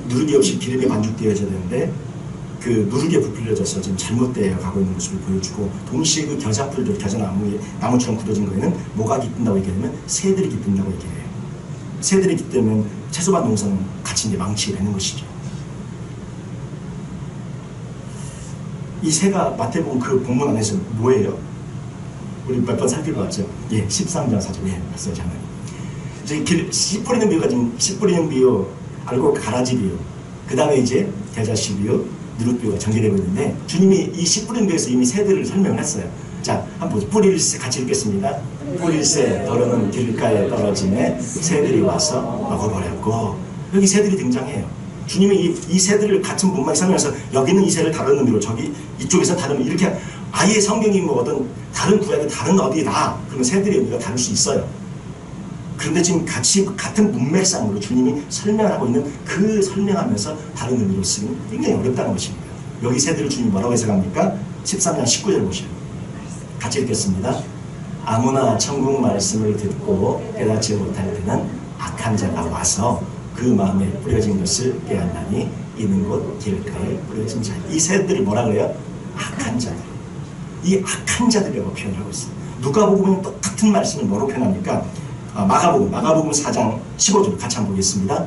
S1: 누르기 없이 기름에 반죽되어져야 되는데 그 누르게 부풀려져서 지금 잘못되어 가고 있는 모습을 보여주고, 동시에 그 겨자풀들, 겨자나무에 나무처럼 굳어진 거에는 뭐가 깃든다고 얘기하면 새들이 깃든다고 얘기해요. 새들이 깃들면 채소밭 농사는 같이 이제 망치게 되는 것이죠. 이 새가 마태복음 그 본문 안에서 뭐예요? 우리 몇 번 살펴봤죠? 예, 13장 4절. 예, 봤어요, 장면. 저기 씨 뿌리는 비유가 지금 씨 뿌리는 비유, 알고 가라지 비유, 그 다음에 이제 겨자씨 비유, 누룩 비유가 전개되고 있는데, 주님이 이 씨 뿌리는 비유에서 이미 새들을 설명을 했어요. 자, 한번 보죠. 뿌릴 새 같이 읽겠습니다. 뿌릴 새 더러는 길가에 떨어지네 새들이 와서 먹어버렸고. 여기 새들이 등장해요. 주님이 이 새들을 같은 문맥에 설명해서 여기는 이 새를 다른 의미로, 저기 이쪽에서 다른 의미, 이렇게 아예 성경이 뭐 어떤 다른 구약의 다른 어디다 그러면 새들의 의미가 다를 수 있어요. 그런데 지금 같은 문맥상으로 주님이 설명을 하고 있는 그 설명하면서 다른 의미로 쓰기는 굉장히 어렵다는 것입니다. 여기 새들을 주님이 뭐라고 해석합니까? 13장 19절 보시죠. 같이 읽겠습니다. 아무나 천국 말씀을 듣고 깨닫지 못할 때는 악한 자가 와서 그 마음에 뿌려진 것을 빼앗나니 이는 곧 길가에 뿌려진 자. 이 새들을 뭐라 그래요? 악한 자들. 이 악한 자들이라고 표현을 하고 있어요. 누가복음은 똑같은 말씀을 뭐로 표현합니까? 마가복음 4장 15절 같이 한번 보겠습니다.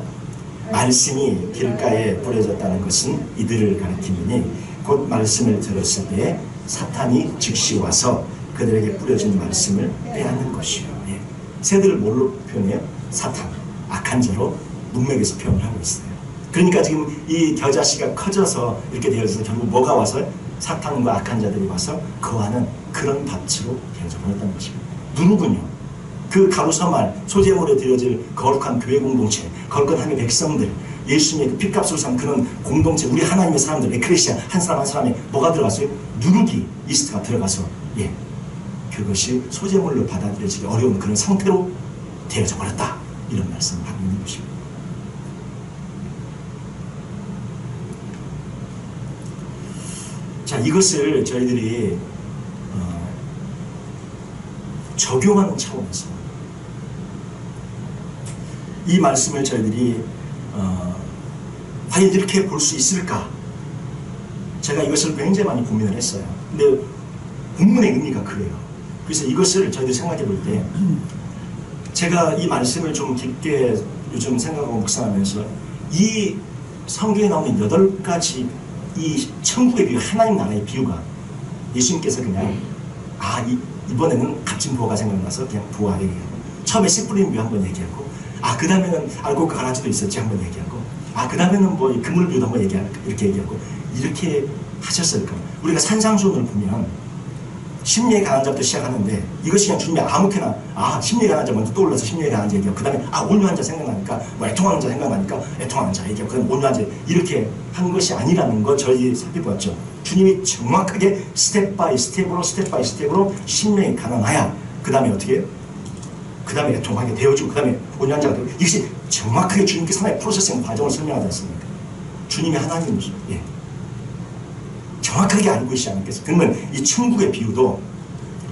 S1: 말씀이 길가에 뿌려졌다는 것은 이들을 가리키느니 곧 말씀을 들었을 때 사탄이 즉시 와서 그들에게 뿌려진 말씀을 빼앗는 것이요. 예. 새들을 뭘로 표현해요? 사탄, 악한 자로 문맥에서 표현을 하고 있어요. 그러니까 지금 이 겨자씨가 커져서 이렇게 되어져서 결국 뭐가 와서 사탄과 악한 자들이 와서 거하는 그런 밭으로 되어져 버렸다는 것입니다. 누구군요? 그 가로서말 소재물에 드려질 거룩한 교회 공동체, 거룩한 하나님의 백성들, 예수님의 그 핏값으로 산 그런 공동체, 우리 하나님의 사람들, 에크레시아 한 사람 한 사람에 뭐가 들어갔어요? 누룩이 이스트가 들어가서 그것이 소재물로 받아들여지기 어려운 그런 상태로 되어져 버렸다. 이런 말씀을 하고 있는 것입니다. 자, 이것을 저희들이 적용하는 차원에서 이 말씀을 저희들이 과연 이렇게 볼 수 있을까? 제가 이것을 굉장히 많이 고민을 했어요. 근데 본문의 의미가 그래요. 그래서 이것을 저희들이 생각해 볼 때 제가 이 말씀을 좀 깊게 요즘 생각하고 묵상하면서 이 성경에 나오는 8가지 이 천국의 비유, 하나님 나라의 비유가 예수님께서 그냥 이번에는 값진 부화가 생각나서 그냥 부화 얘기하고, 처음에 씨 뿌리는 비유 한번 얘기하고, 그 다음에는 알고 가라지도 있었지 한번 얘기하고, 그 다음에는 뭐 그물 비유도 한번 이렇게 얘기하고, 이렇게 하셨을까? 우리가 산상수훈을 보면 심리에 강한 자부터 시작하는데 이것이 그냥 주님이 아무렇게나 심리에 강한 자 먼저 떠올라서 심리에 강한 자 얘기하고, 그 다음에 온유한 자 생각나니까 애통하는 자 생각나니까 애통하는 자 얘기하고, 그 다음에 온유한 자 이렇게 한 것이 아니라는 거 저희 살펴봤죠. 주님이 정확하게 스텝 바이 스텝으로 심령이 가난하야 그 다음에 어떻게 해요? 그 다음에 애통하게 되어주고, 그 다음에 온유한 자가 되고, 이것이 정확하게 주님께서 하나의 프로세싱 과정을 설명하지 않습니까? 주님이 하나님이죠. 정확하게 알고 계시지 않겠어요? 그러면 이 천국의 비유도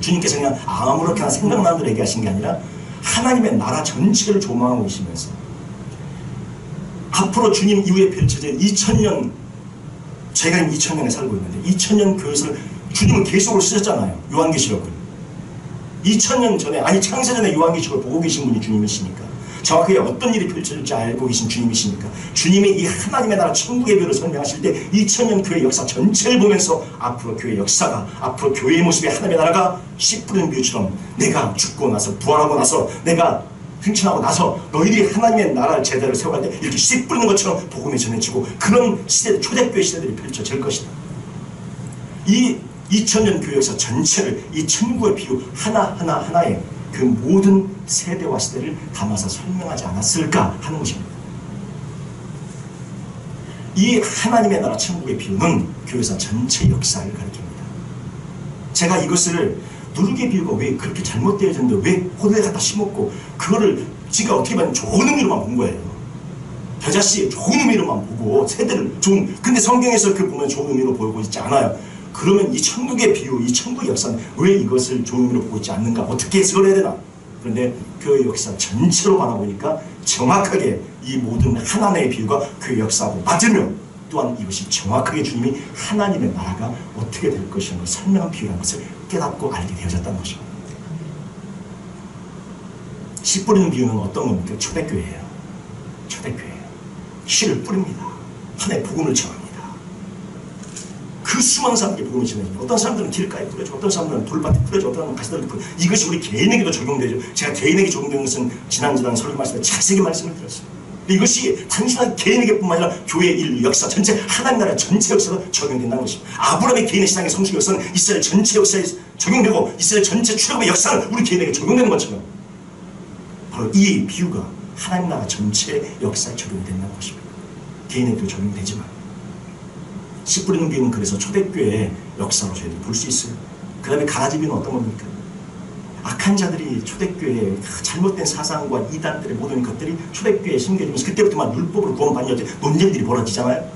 S1: 주님께서 그냥 아무렇게나 생각나는 대로 얘기하신 게 아니라 하나님의 나라 전체를 조망하고 계시면서 앞으로 주님 이후에 펼쳐질 2000년, 제가 2000년에 살고 있는데 2000년 교회를 주님은 계속으로 쓰셨잖아요. 요한계시록을 2000년 전에, 창세전에 요한계시록을 보고 계신 분이 주님이시니까, 정확하게 어떤 일이 펼쳐질지 알고 계신 주님이시니까, 주님이 이 하나님의 나라 천국의 비유를 설명하실 때 2000년 교회 역사 전체를 보면서 앞으로 교회 역사가, 앞으로 교회의 모습이 하나님의 나라가 씨 뿌리는 비유처럼 내가 죽고 나서 부활하고 나서 내가 승천하고 나서 너희들이 하나님의 나라를 제대로 세워갈 때 이렇게 씨 뿌리는 것처럼 복음이 전해지고, 그런 시대, 초대교회 시대들이 펼쳐질 것이다. 이 2000년 교회 역사 전체를 이 천국의 비유 하나하나에 그 모든 세대와 시대를 담아서 설명하지 않았을까 하는 것입니다. 이 하나님의 나라 천국의 비유는 교회사 전체 역사를 가리킵니다. 제가 이것을 누룩의 비유가 왜 그렇게 잘못되어졌는데 왜 호들에 갖다 심었고, 그거를 지가 어떻게 보면 좋은 의미로만 본 거예요. 겨자씨 좋은 의미로만 보고 새들을 근데 성경에서 그 보면 좋은 의미로 보이고 있지 않아요. 그러면 이 천국의 비유, 이 천국의 역사는 왜 이것을 좋은 의미로 보고 있지 않는가? 어떻게 해석을 해야 되나? 그런데 교회 역사 전체로 바라보니까 정확하게 이 모든 하나님의 비유가 교회 역사하고 맞으며, 또한 이것이 정확하게 주님이 하나님의 나라가 어떻게 될 것이라는 설명한 비유라는 것을 깨닫고 알게 되어졌다는 것입니다. 씨 뿌리는 비유는 어떤 겁니까? 초대교회예요. 초대교회예요. 씨를 뿌립니다. 하나님의 복음을 전합니다. 그 수많은 사람들이 복음을 전해줍니다. 어떤 사람들은 길가에 뿌려줘, 어떤 사람들은 돌밭에 뿌려줘, 어떤 사람은 가시덤불에 뿌려줘. 이것이 우리 개인에게도 적용되죠. 제가 개인에게 적용되는 것은 지난 설교 말씀에 자세히 말씀을 드렸어요. 이것이 단순한 개인에게뿐만 아니라 교회 인류 역사 전체, 하나님 나라 전체 역사가 적용된다는 것입니다. 아브라함의 개인의 신앙의 성숙 역사는 이스라엘 전체 역사에 적용되고, 이스라엘 전체 출애굽의 역사는 우리 개인에게 적용되는 것처럼, 바로 이 비유가 하나님 나라 전체 역사에 적용된다는 것입니다. 개인에게도 적용되지만, 씨 뿌리는 비유는 그래서 초대교회의 역사로 저희들이 볼 수 있어요. 그 다음에 가라지 비유는 어떤 겁니까? 악한 자들이 초대교회의 잘못된 사상과 이단들의 모든 것들이 초대교회에 숨겨지면서, 그때부터 막 율법으로 구원받는 논쟁들이 벌어지잖아요.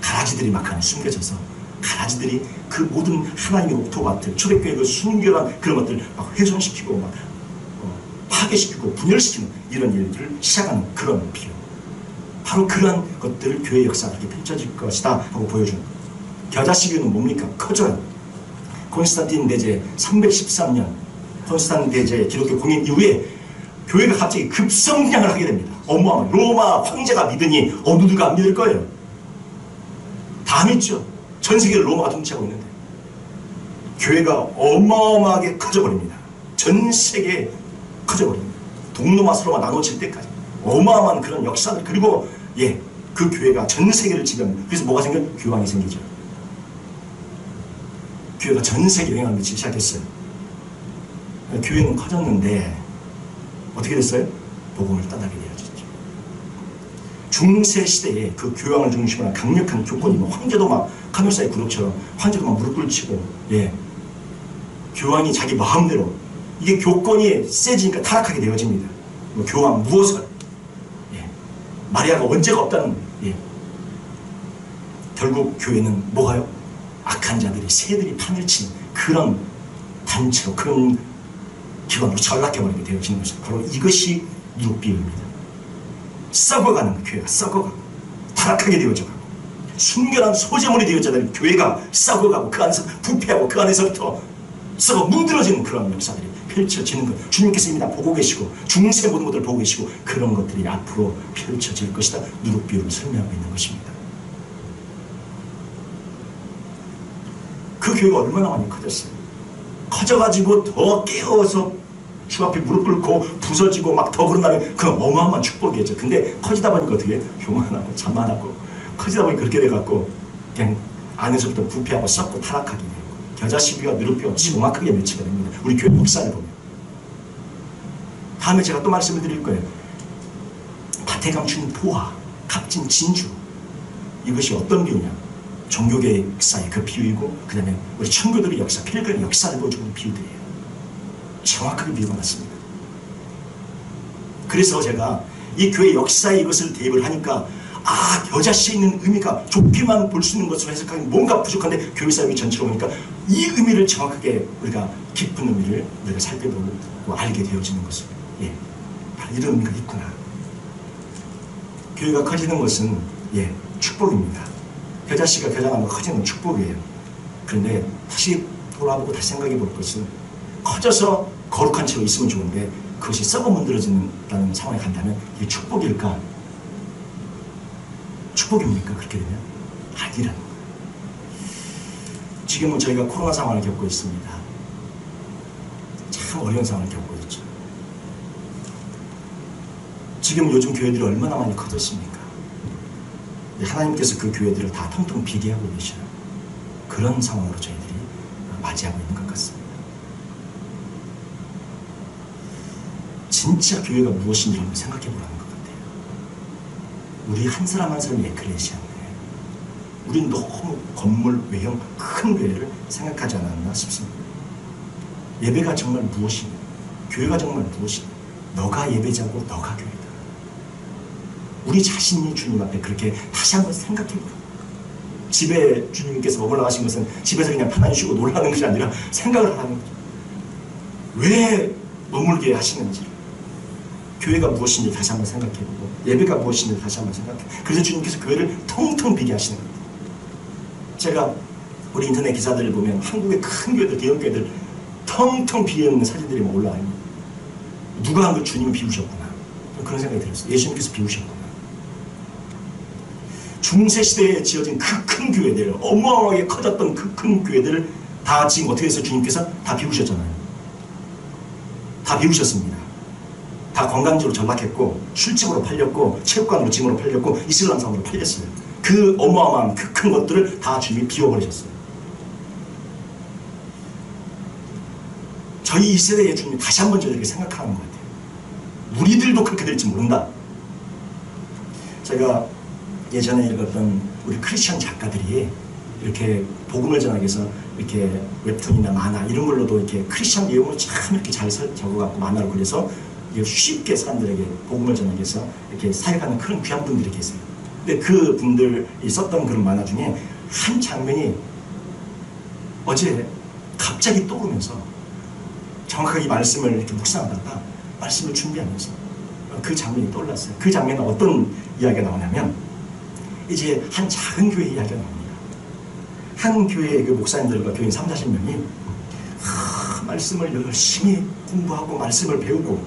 S1: 가라지들이 막 안에 숨겨져서, 가라지들이 그 모든 하나님의 옥토밭을, 초대교회의 그 순결한 그런 것들을 막 훼손시키고 막 파괴시키고 분열시키는 이런 일들을 시작하는 그런 비유. 바로 그러한 것들을 교회 역사가 이렇게 펼쳐질 것이다 하고 보여준 겨자씨 비유는 뭡니까? 커져요. 콘스탄틴 대제 313년 콘스탄틴 대제 기독교 공인 이후에 교회가 갑자기 급성장을 하게 됩니다. 어마어마한 로마 황제가 믿으니 어느 누가 안 믿을 거예요. 다 믿죠. 전 세계를 로마가 통치하고 있는데 교회가 어마어마하게 커져버립니다. 전 세계에 커져버립니다. 동로마 서로가 나눠질 때까지 어마어마한 그런 역사들, 그리고 그 교회가 전 세계를 지배합니다. 그래서 뭐가 생겨요? 교황이 생기죠. 교회가 전 세계 영향을 미치기 시작했어요. 교회는 커졌는데 어떻게 됐어요? 복음을 떠나게 되어졌죠. 중세 시대에 그 교황을 중심으로 한 강력한 교권이, 황제도 막 카멜사의 구독처럼 황제도 막 무릎 꿇치고, 교황이 자기 마음대로, 이게 교권이 세지니까 타락하게 되어집니다. 교황 무엇을, 마리아가 원죄가 없다는, 결국 교회는 뭐가요? 악한 자들이, 새들이 판을 치는 그런 단체로, 그런 기관으로 전락해버리게 되어지는 것이죠. 바로 이것이 누룩비유입니다. 썩어가는 교회가 썩어가고 타락하게 되어져가고, 순결한 소재물이 되어져가는 교회가 썩어가고, 그 안에서 부패하고, 그 안에서부터 썩어 문드러지는 그런 역사들이 펼쳐지는 것, 주님께서 이미 다 보고 계시고 중세 모든 것들을 보고 계시고 그런 것들이 앞으로 펼쳐질 것이다. 누룩비유를 설명하고 있는 것입니다. 그 교회가 얼마나 많이 커졌어요. 커져가지고 더 깨어서 주 앞에 무릎 꿇고 부서지고 막 더 그런다면 그건 어마어마한 축복이겠죠. 근데 커지다 보니까 어떻게 교만하고 자만하고, 커지다 보니까 그렇게 돼갖고 그냥 안에서부터 부패하고 썩고 타락하게 돼요. 겨자씨비와 누룩비유가 정확하게 매치가 됩니다. 우리 교회 역사를 보면. 다음에 제가 또 말씀을 드릴 거예요. 밭에 감춘 포화, 값진 진주, 이것이 어떤 비유냐? 종교계 역사의 그 비유이고, 그 다음에 우리 천교들의 역사, 필그의 역사를 보여주는 비유들이에요. 정확하게 비유가 맞습니다. 그래서 제가 이 교회 역사에 이것을 대입을 하니까, 겨자씨에 있는 의미가 좁게만 볼 수 있는 것으로 해석하기 뭔가 부족한데, 교회 사역이 전체로 보니까 이 의미를 정확하게 우리가 깊은 의미를 우리가 살펴보고 알게 되어지는 것을, 바로 이런 의미가 있구나. 교회가 커지는 것은 축복입니다. 겨자씨가 겨자나무가 커지는 건 축복이에요. 그런데 다시 돌아보고 다시 생각해 볼 것은, 커져서 거룩한 채로 있으면 좋은데 그것이 썩어 문드러진다는 상황에 간다면 이게 축복일까? 축복입니까? 그렇게 되면? 아니라는 거예요. 지금은 저희가 코로나 상황을 겪고 있습니다. 참 어려운 상황을 겪고 있죠. 지금 요즘 교회들이 얼마나 많이 커졌습니까? 하나님께서 그 교회들을 다 통통 비게 하고 계셔요. 그런 상황으로 저희들이 맞이하고 있는 것 같습니다. 진짜 교회가 무엇인지 한번 생각해 보라는 것 같아요. 우리 한 사람 한 사람이 에클레시아인데, 우린 너무 건물, 외형, 큰 교회를 생각하지 않았나 싶습니다. 예배가 정말 무엇이냐? 교회가 정말 무엇이냐? 너가 예배자고 너가 교회다. 우리 자신이 주님 앞에 그렇게 다시 한번 생각해 보라. 집에 주님께서 머물러 가신 것은 집에서 그냥 편안히 쉬고 놀라는 것이 아니라 생각을 하는 거죠. 왜 머물게 하시는지, 교회가 무엇인지 다시 한번 생각해보고 예배가 무엇인지 다시 한번 생각해. 그래서 주님께서 교회를 텅텅 비게 하시는 겁니다. 제가 우리 인터넷 기사들을 보면 한국의 큰 교회들, 대형 교회들 텅텅 비어있는 사진들이 막 올라와요. 누가 한 걸 주님이 비우셨구나, 그런 생각이 들었어요. 예수님께서 비우셨구나. 중세시대에 지어진 그 큰 교회들, 어마어마하게 커졌던 그 큰 교회들을 다 지금 어떻게 해서 주님께서 다 비우셨잖아요. 다 비우셨습니다. 다 관광지로 전락했고, 술집으로 팔렸고, 체육관으로 짐으로 팔렸고, 이슬람상으로 팔렸어요. 그 어마어마한 그 큰 것들을 다 주님이 비워버리셨어요. 저희 이 세대의 주님이 다시 한번 저희에게 생각하는 것 같아요. 우리들도 그렇게 될지 모른다. 제가 예전에 읽었던 우리 크리스천 작가들이 이렇게 복음을 전하기 위해서 이렇게 웹툰이나 만화 이런 걸로도 이렇게 크리스천 내용을 참 이렇게 잘 적어갖고 만화로 그려서 쉽게 사람들에게 복음을 전하기 위해서 이렇게 사역하는 그런 귀한 분들이 계세요. 근데 그 분들이 썼던 그런 만화 중에 한 장면이 어제 갑자기 떠오르면서 정확하게 이 말씀을 이렇게 묵상하다가 말씀을 준비하면서 그 장면이 떠올랐어요. 그 장면은 어떤 이야기가 나오냐면, 이제 한 작은 교회 이야기가 나옵니다. 한 교회의 그 목사님들과 교인 30-40명이 말씀을 열심히 공부하고 말씀을 배우고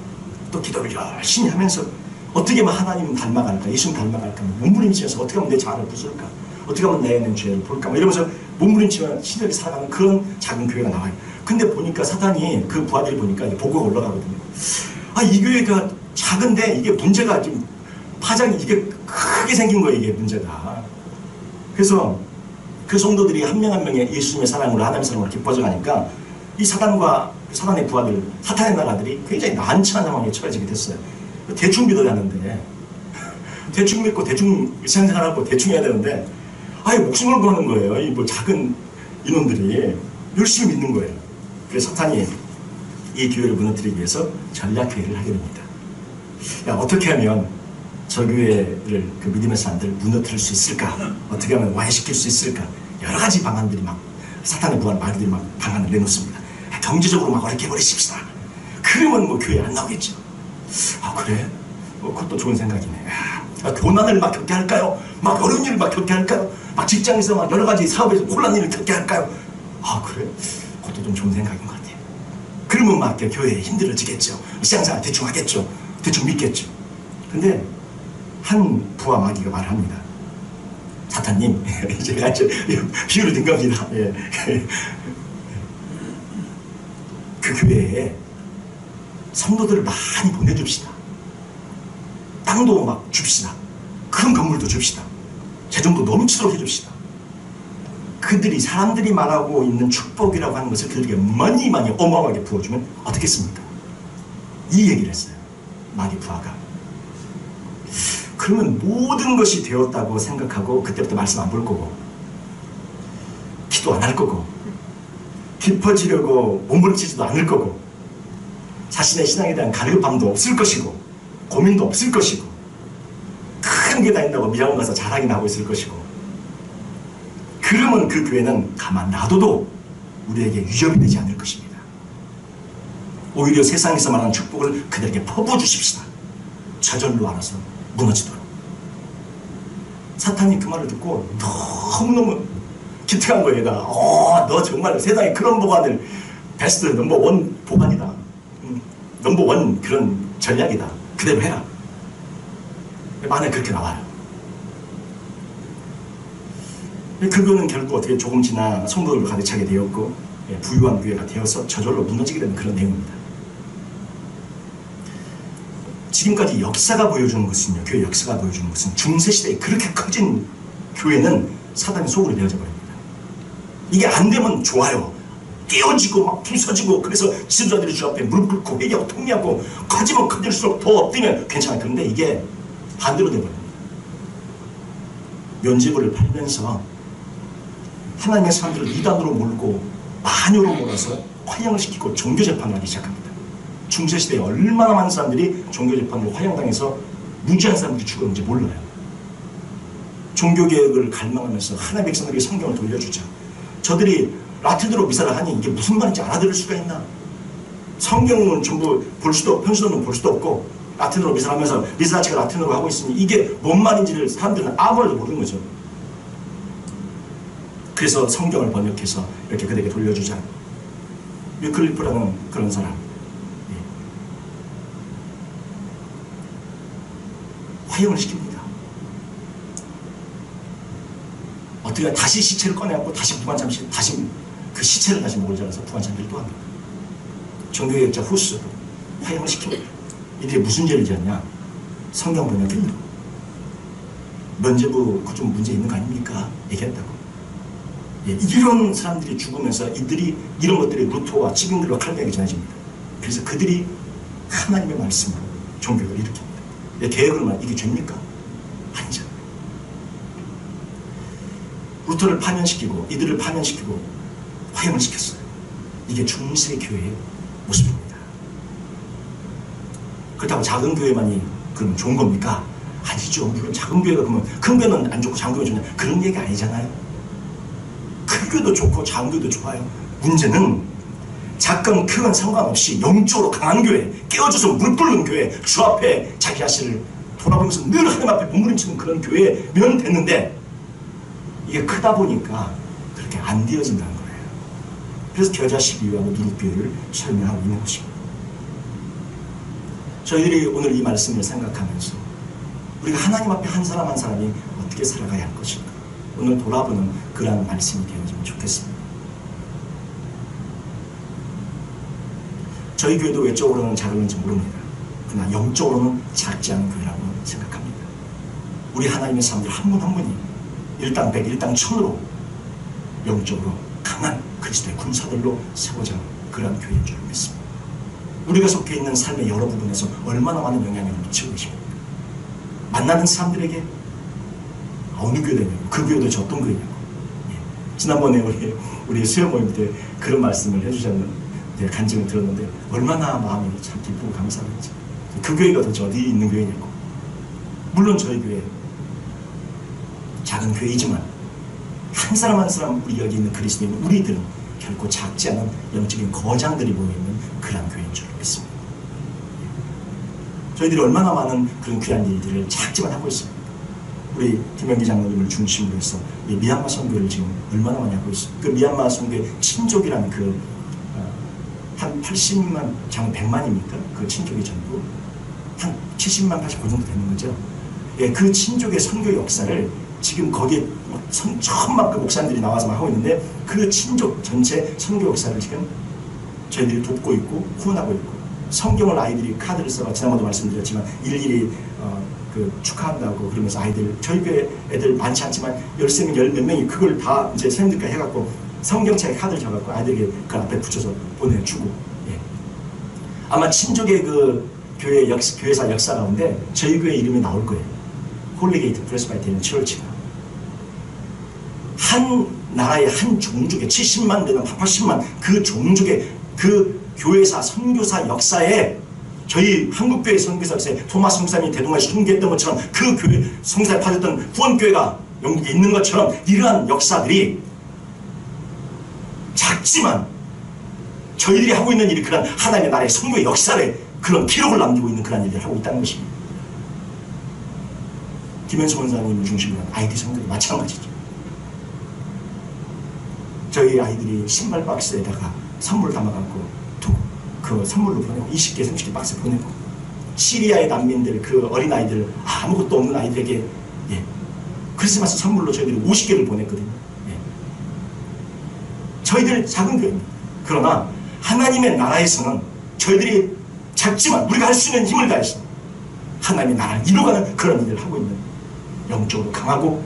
S1: 또 기도를 열심히 하면서 어떻게 하면 하나님 닮아갈까, 예수님 닮아갈까, 몸부림치면서 어떻게 하면 내 자아를 부술까, 어떻게 하면 내 안에 죄를 볼까, 이러면서 몸부림치며 신들이 살아가는 그런 작은 교회가 나와요. 근데 보니까 사단이 그 부하들이 보니까 보고가 올라가거든요. 이 교회가 작은데 이게 문제가 좀 파장이 이게 크게 생긴 거예요. 이게 문제가. 그래서 그 성도들이 한 명 한 명의 예수님의 사랑으로, 하나님의 사랑으로 깊어져 가니까 이 사단과 사단의 부하들, 사탄의 나라들이 굉장히 난처한 상황에 처해지게 됐어요. 대충 믿어야 하는데, 대충 믿고 대충 생각하고 대충 해야 되는데, 목숨을 거는 거예요. 이 뭐 작은 인원들이 열심히 믿는 거예요. 그래서 사탄이 이 교회를 무너뜨리기 위해서 전략회의를 하게 됩니다. 어떻게 하면 저 교회를, 그 믿음의 사람들을 무너뜨릴 수 있을까? 어떻게 하면 와해시킬 수 있을까? 여러 가지 방안들이 막, 사탄의 부하는 말들이 막 방안을 내놓습니다. 경제적으로 막 어렵게 해버리십시다. 그러면 뭐 교회 안 나오겠죠. 그래? 그것도 좋은 생각이네. 고난을 막 겪게 할까요? 막 어려운 일을 막 겪게 할까요? 막 직장에서 막 여러 가지 사업에서 곤란 일을 겪게 할까요? 그래? 그것도 좀 좋은 생각인 것 같아요. 그러면 막 교회에 힘들어지겠죠. 시장생활 대충 하겠죠. 대충 믿겠죠. 근데 한 부하 마귀가 말합니다. 사탄님, 제가 비유를 든 겁니다. 예. 그 교회에 성도들을 많이 보내줍시다. 땅도 막 줍시다. 큰 건물도 줍시다. 재정도 넘치도록 해줍시다. 그들이, 사람들이 말하고 있는 축복이라고 하는 것을 그들에게 많이 어마어마하게 부어주면 어떻겠습니까? 이 얘기를 했어요. 마귀 부하가. 그러면 모든 것이 되었다고 생각하고 그때부터 말씀 안 볼 거고, 기도 안 할 거고, 깊어지려고 몸부림치지도 않을 거고, 자신의 신앙에 대한 가르침도 없을 것이고, 고민도 없을 것이고, 큰 게 다닌다고 미학원 가서 자랑이나 하고 있을 것이고, 그러면 그 교회는 가만 놔둬도 우리에게 위협이 되지 않을 것입니다. 오히려 세상에서 말하는 축복을 그들에게 퍼부어주십시다. 저절로 알아서 무너지도록. 사탄이 그 말을 듣고 너무너무 기특한 거예요. 얘가 너 정말 세상에 그런 보관을 베스트 넘버원 보관이다. 넘버원 그런 전략이다. 그대로 해라. 만에 그렇게 나와요. 그거는 결국 어떻게 조금 지나 성도들로 가득 차게 되었고, 부유한 교회가 되어서 저절로 무너지게 되는 그런 내용입니다. 지금까지 역사가 보여주는 것은요, 교회 역사가 보여주는 것은 중세시대에 그렇게 커진 교회는 사단의 속으로 되어져 버립니다. 이게 안 되면 좋아요. 깨어지고 막 부서지고, 그래서 지도자들이 주 앞에 무릎 꿇고 회개하고 통회하고, 커지면 커질수록 더 업되면 괜찮아요. 그런데 이게 반대로 되어버립니다. 면죄부를 팔면서 하나님의 사람들을 이단으로 몰고 마녀로 몰아서 화형을 시키고 종교재판을 하기 시작합니다. 중세시대에 얼마나 많은 사람들이 종교재판으로 화형당해서 무지한 사람들이 죽었는지 몰라요. 종교개혁을 갈망하면서 하나님의 백성들에게 성경을 돌려주자. 저들이 라틴어로 미사를 하니 이게 무슨 말인지 알아들을 수가 있나? 성경은 전부 볼 수도, 편수도는 볼 수도 없고 라틴어로 미사를 하면서 미사 자체가 라틴어로 하고 있으니 이게 뭔 말인지를 사람들은 아무 말도 모르는 거죠. 그래서 성경을 번역해서 이렇게 그들에게 돌려주자. 위클리프라는 그런 사람, 화형을 시킵니다. 어떻게 다시 시체를 꺼내갖고 다시 부관참시, 다시 그 시체를 다시 목을 잘라서 부관참시를 또 합니다. 종교개혁자 후스도 화형을 시킵니다. 이들이 무슨 죄를 지었냐? 성경 번역했다고. 면죄부 그 좀 문제 있는 거 아닙니까? 얘기했다고. 이런 사람들이 죽으면서 이들이 이런 것들이 루터와 지금들과 칼뱅이 전해집니다. 그래서 그들이 하나님의 말씀으로 종교를 일으킵니다. 개혁을 말 이게 죄입니까? 아니죠. 루터를 파면시키고 이들을 파면시키고 화형을 시켰어요. 이게 중세 교회의 모습입니다. 그렇다고 작은 교회만이 그럼 좋은 겁니까? 아니죠. 물론 작은 교회가 그러면 큰 교회는 안 좋고 작은 교회는 좋냐? 그런 얘기 아니잖아요. 큰 교회도 좋고 작은 교회도 좋아요. 문제는 작건 크건 상관없이 영적으로 강한 교회, 깨어져서 무릎 꿇는 교회, 주 앞에 자기 자신을 돌아보면서 늘 하나님 앞에 몸부림치는 그런 교회면 됐는데 이게 크다 보니까 그렇게 안 되어진다는 거예요. 그래서 겨자 12위하고 누룩교회를 설명하고 있는 것입니다. 저희들이 오늘 이 말씀을 생각하면서 우리가 하나님 앞에 한 사람 한 사람이 어떻게 살아가야 할 것인가 오늘 돌아보는 그러한 말씀이 되어지면 좋겠습니다. 저희 교회도 외적으로는 작은지 모릅니다. 그러나 영적으로는 작지 않은 교회라고 생각합니다. 우리 하나님의 사람들 한 분 한 분이 일당 백, 일당 천으로 영적으로 강한 그리스도의 군사들로 세워져 그러한 교회인 줄 믿습니다. 우리가 속해 있는 삶의 여러 부분에서 얼마나 많은 영향을 미치고 계십니까? 만나는 사람들에게 어느 교회냐고, 그 교회도 저 어떤 교회냐고. 지난번에 우리 수요 모임 때 그런 말씀을 해주셨는데 간증을 들었는데 얼마나 마음이 참 기쁘고 감사한지. 그 교회가 도대체 어디 있는 교회냐고. 물론 저희 교회 작은 교회이지만 한 사람 한 사람 우리 여기 있는 그리스도인 우리들은 결코 작지 않은 영적인 거장들이 모여있는 그런 교회인 줄 믿습니다. 저희들이 얼마나 많은 그런 귀한 일들을 작지만 하고 있습니다. 우리 김영기 장로님을 중심으로 해서 이 미얀마 선교를 지금 얼마나 많이 하고 있습니다. 그 미얀마 선교의 친족이라는 한 80만, 장 100만입니까? 그 친족이 전부 한 70만, 80만 그 정도 되는 거죠. 예, 그 친족의 선교 역사를 지금 거기에 천만 그 목사님들이 나와서 하고 있는데 그 친족 전체 선교 역사를 지금 저희들이 돕고 있고 후원하고 있고 성경을 아이들이 카드를 써서 지난번도 말씀드렸지만 일일이 축하한다고 그러면서 아이들 저희 교회 애들 많지 않지만 13명, 10몇 명이 그걸 다 이제 선생님들까지 해갖고 성경책에 카드를 적어갖고 아이들에게 그 앞에 붙여서 보내주고 예. 아마 친족의 그 교회사 역사 가운데 저희 교회 이름이 나올 거예요. 홀리게이트 프레스바이테리안 처치가 한 나라의 한 종족의 70만 되는 80만 그 종족의 그 교회사 선교사 역사에 저희 한국교회 선교사 역사에 토마스 목사님이 대동아에서 선교했던 것처럼 그 교회 성사에 파졌던 후원교회가 영국에 있는 것처럼 이러한 역사들이 작지만 저희들이 하고 있는 일이 그런 하나님의 나라의 선교의 역사에 그런 기록을 남기고 있는 그런 일들을 하고 있다는 것입니다. 김현수 원사님을 중심으로 한 아이디 선교도 마찬가지죠. 저희 아이들이 신발 박스에다가 선물 담아갖고 그 선물로 보내고 20개, 30개 박스 보내고 시리아의 난민들 그 어린아이들 아무것도 없는 아이들에게 예. 크리스마스 선물로 저희들이 50개를 보냈거든요. 예. 저희들 작은 교회입니다. 그러나 하나님의 나라에서는 저희들이 작지만 우리가 할 수 있는 힘을 다해서 하나님의 나라를 이루어가는 그런 일을 하고 있는 영적으로 강하고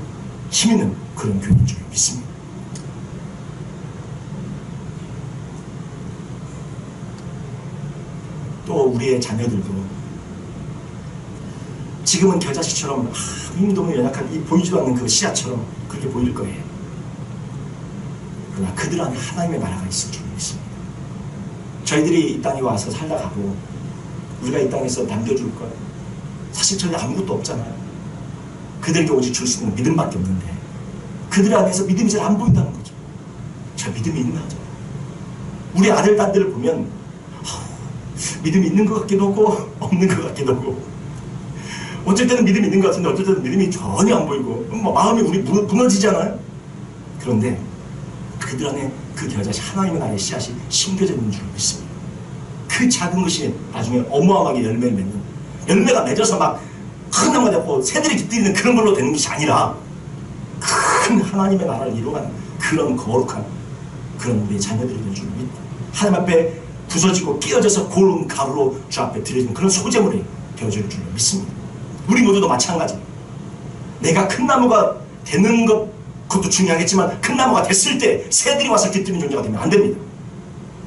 S1: 힘있는 그런 교회인 줄 믿습니다. 또 우리의 자녀들도 지금은 겨자씨처럼 힘도 없는 연약한 이 보이지도 않는 그 씨앗처럼 그렇게 보일 거예요. 그러나 그들 안에 하나님의 나라가 있을 줄 믿습니다. 저희들이 이 땅에 와서 살다 가고 우리가 이 땅에서 남겨줄 것 사실 저희 아무것도 없잖아요. 그들에게 오직 줄 수 있는 믿음밖에 없는데 그들 안에서 믿음이 잘 안 보인다는 거죠. 저 믿음이 있나 하죠. 우리 아들, 딸들을 보면 믿음이 있는 것 같기도 하고 없는 것 같기도 하고 어쩔 때는 믿음이 있는 것 같은데 어쩔 때는 믿음이 전혀 안 보이고 마음이 우리 무너지잖아요. 그런데 그들 안에 그 겨자씨 하나님의 나라의 씨앗이 심겨져 있는 줄 믿습니다. 그 작은 것이 나중에 어마어마하게 열매를 맺는, 열매가 맺어서 막 큰 나무가 되고 새들이 깃들이는 그런 걸로 되는 것이 아니라 큰 하나님의 나라를 이루어가는 그런 거룩한 그런 우리의 자녀들이 될 줄 믿고 하나님 앞에 부서지고 끼어져서 고운 가루로 주 앞에 드려지는 그런 소재물이 되어질 줄 믿습니다. 우리 모두도 마찬가지. 내가 큰 나무가 되는 그것도 중요하겠지만 큰 나무가 됐을 때 새들이 와서 깃드는 존재가 되면 안 됩니다.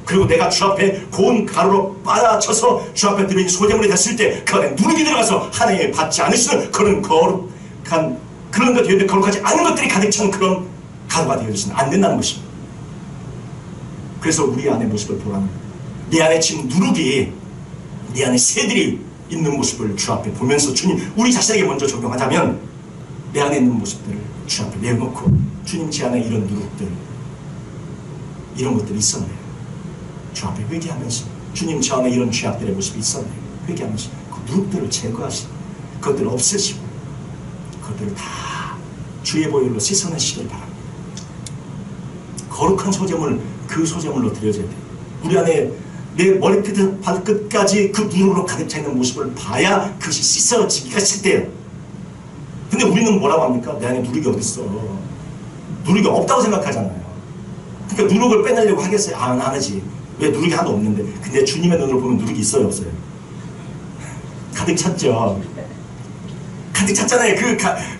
S1: 그리고 내가 주 앞에 고운 가루로 빨아쳐서 주 앞에 드린 소재물이 됐을 때 그 안에 누룩이 들어가서 하나님이 받지 않으시는 그런 거룩한 그런 것 되었는데 거룩하지 않은 것들이 가득 찬 그런 가루가 되어지시면 안 된다는 것입니다. 그래서 우리 안의 모습을 보라는 내 안에 지금 누룩이 내 안에 새들이 있는 모습을 주 앞에 보면서 주님 우리 자신에게 먼저 적용하자면 내 안에 있는 모습들을 주 앞에 내어놓고 주님 제 안에 이런 누룩들 이런 것들이 있었네요. 주 앞에 회개하면서 주님 저 안에 이런 죄악들의 모습이 있었네요. 회개하면서 그 누룩들을 제거하시고 그것들을 없애시고 그것들을 다 주의 보혈로 씻어내시길 바랍니다. 거룩한 소재물 그 소재물로 드려져야 돼요. 우리 안에 내 머리끝에서 발끝까지 그 누룩으로 가득 차 있는 모습을 봐야 그것이 씻어지기가 시작돼요. 근데 우리는 뭐라고 합니까? 내 안에 누룩이 어딨어. 누룩이 없다고 생각하잖아요. 그러니까 누룩을 빼내려고 하겠어요? 안 하지. 왜 누룩이 하나도 없는데. 근데 주님의 눈으로 보면 누룩이 있어요 없어요? 가득 찼죠. 가득 찼잖아요.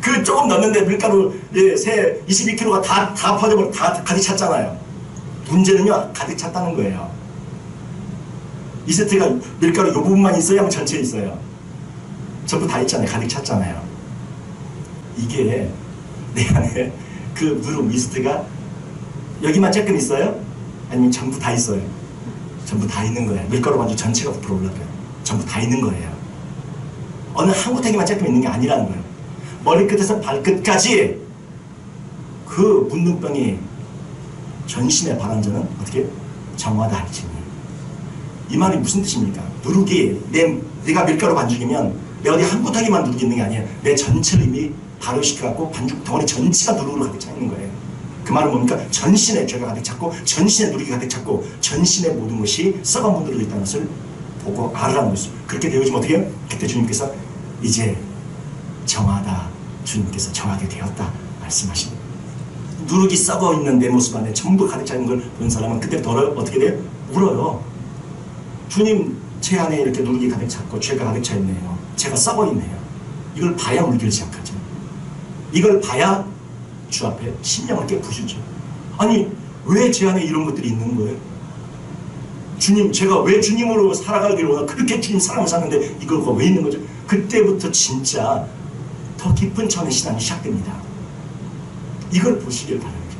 S1: 그 조금 넣었는데 밀가루 새 22kg가 다 퍼져버려 다 가득 찼잖아요. 문제는요 가득 찼다는 거예요. 이 세트가 밀가루 이 부분만 있어야 전체에 있어요. 전부 다 있잖아요. 가득 찼잖아요. 이게 내 안에 그 누룩 미스트가 여기만 조금 있어요? 아니면 전부 다 있어요? 전부 다 있는 거예요. 밀가루 반죽 전체가 부풀어 올라가요. 전부 다 있는 거예요. 어느 한 구덩이만 조금 있는 게 아니라는 거예요. 머리끝에서 발끝까지 그 문둥병이 전신에 바람저는 어떻게? 정화다 할지니. 이 말이 무슨 뜻입니까? 누룩이 내가 밀가루 반죽이면 내 어디 한 구덩이만 누룩이 있는 게 아니에요. 내 전체를 이미 발효시켜갖고 반죽 덩어리 전체가 누룩으로 가득 차 있는 거예요. 그 말은 뭡니까? 전신에 죄가 가득 찼고 전신에 누룩이 가득 찼고 전신의 모든 것이 썩은 분들로 있다는 것을 보고 알으라는 것이죠. 그렇게 되어지면 어떻게 해요? 그때 주님께서 이제 정하다 주님께서 정하게 되었다 말씀하십니다. 누룩이 썩어 있는 내 모습 안에 전부 가득 차 있는 걸 본 사람은 그때부터 어떻게 돼요? 울어요. 주님 제 안에 이렇게 누룩이 가득 찼고 죄가 가득 차 있네요. 제가 썩어 있네요. 이걸 봐야 울기를 시작하죠. 이걸 봐야 주 앞에 심령을 깨부수죠. 아니 왜 제 안에 이런 것들이 있는 거예요? 주님 제가 왜 주님으로 살아가기를 원하고 그렇게 주님 사랑을 사는데 이걸 왜 있는 거죠? 그때부터 진짜 더 깊은 차원의 신앙이 시작됩니다. 이걸 보시길 바랍니다.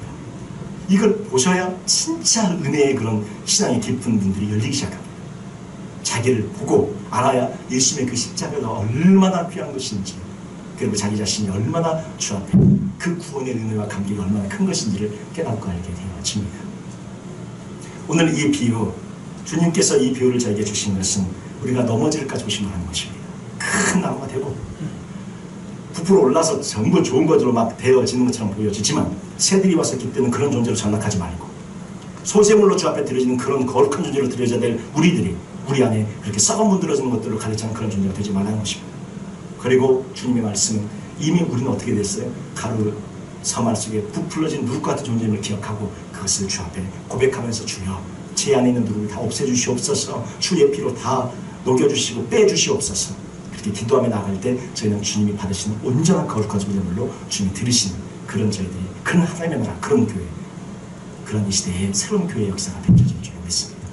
S1: 이걸 보셔야 진짜 은혜의 그런 신앙이 깊은 분들이 열리기 시작합니다. 자기를 보고 알아야 예수님의 그 십자가가 얼마나 귀한 것인지 그리고 자기 자신이 얼마나 주 앞에 그 구원의 은혜와 감격이 얼마나 큰 것인지를 깨닫고 알게 되어집니다. 오늘 이 비유 주님께서 이 비유를 저에게 주신 것은 우리가 넘어질까 조심하는 것입니다. 큰 나무가 되고 부풀어 올라서 전부 좋은 것으로 막 되어지는 것처럼 보여지지만 새들이 와서 깃드는 그런 존재로 전락하지 말고 소재물로 주 앞에 드려지는 그런 거룩한 존재로 드려져야 될 우리들이 우리 안에 그렇게 썩어 문드러지는 것들로 가득 찬 그런 존재가 되지 말라는 것입니다. 그리고 주님의 말씀은 이미 우리는 어떻게 됐어요? 가루 사말 속에 부풀러진 누룩 같은 존재임을 기억하고 그것을 주 앞에 고백하면서 주여 제 안에 있는 누룩을 다 없애주시옵소서 주의 피로 다 녹여주시고 빼주시옵소서 그렇게 기도하며 나갈 때 저희는 주님이 받으시는 온전한 거룩한 존재물로 주님이 들으시는 그런 저희들이 그런 하나님의 나라 그런 교회 그런 이 시대의 새로운 교회의 역사가 펼쳐질 줄 믿습니다.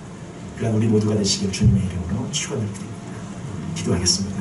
S1: 그러나 우리 모두가 되시길 주님의 이름으로 축원을 드립니다. 기도하겠습니다.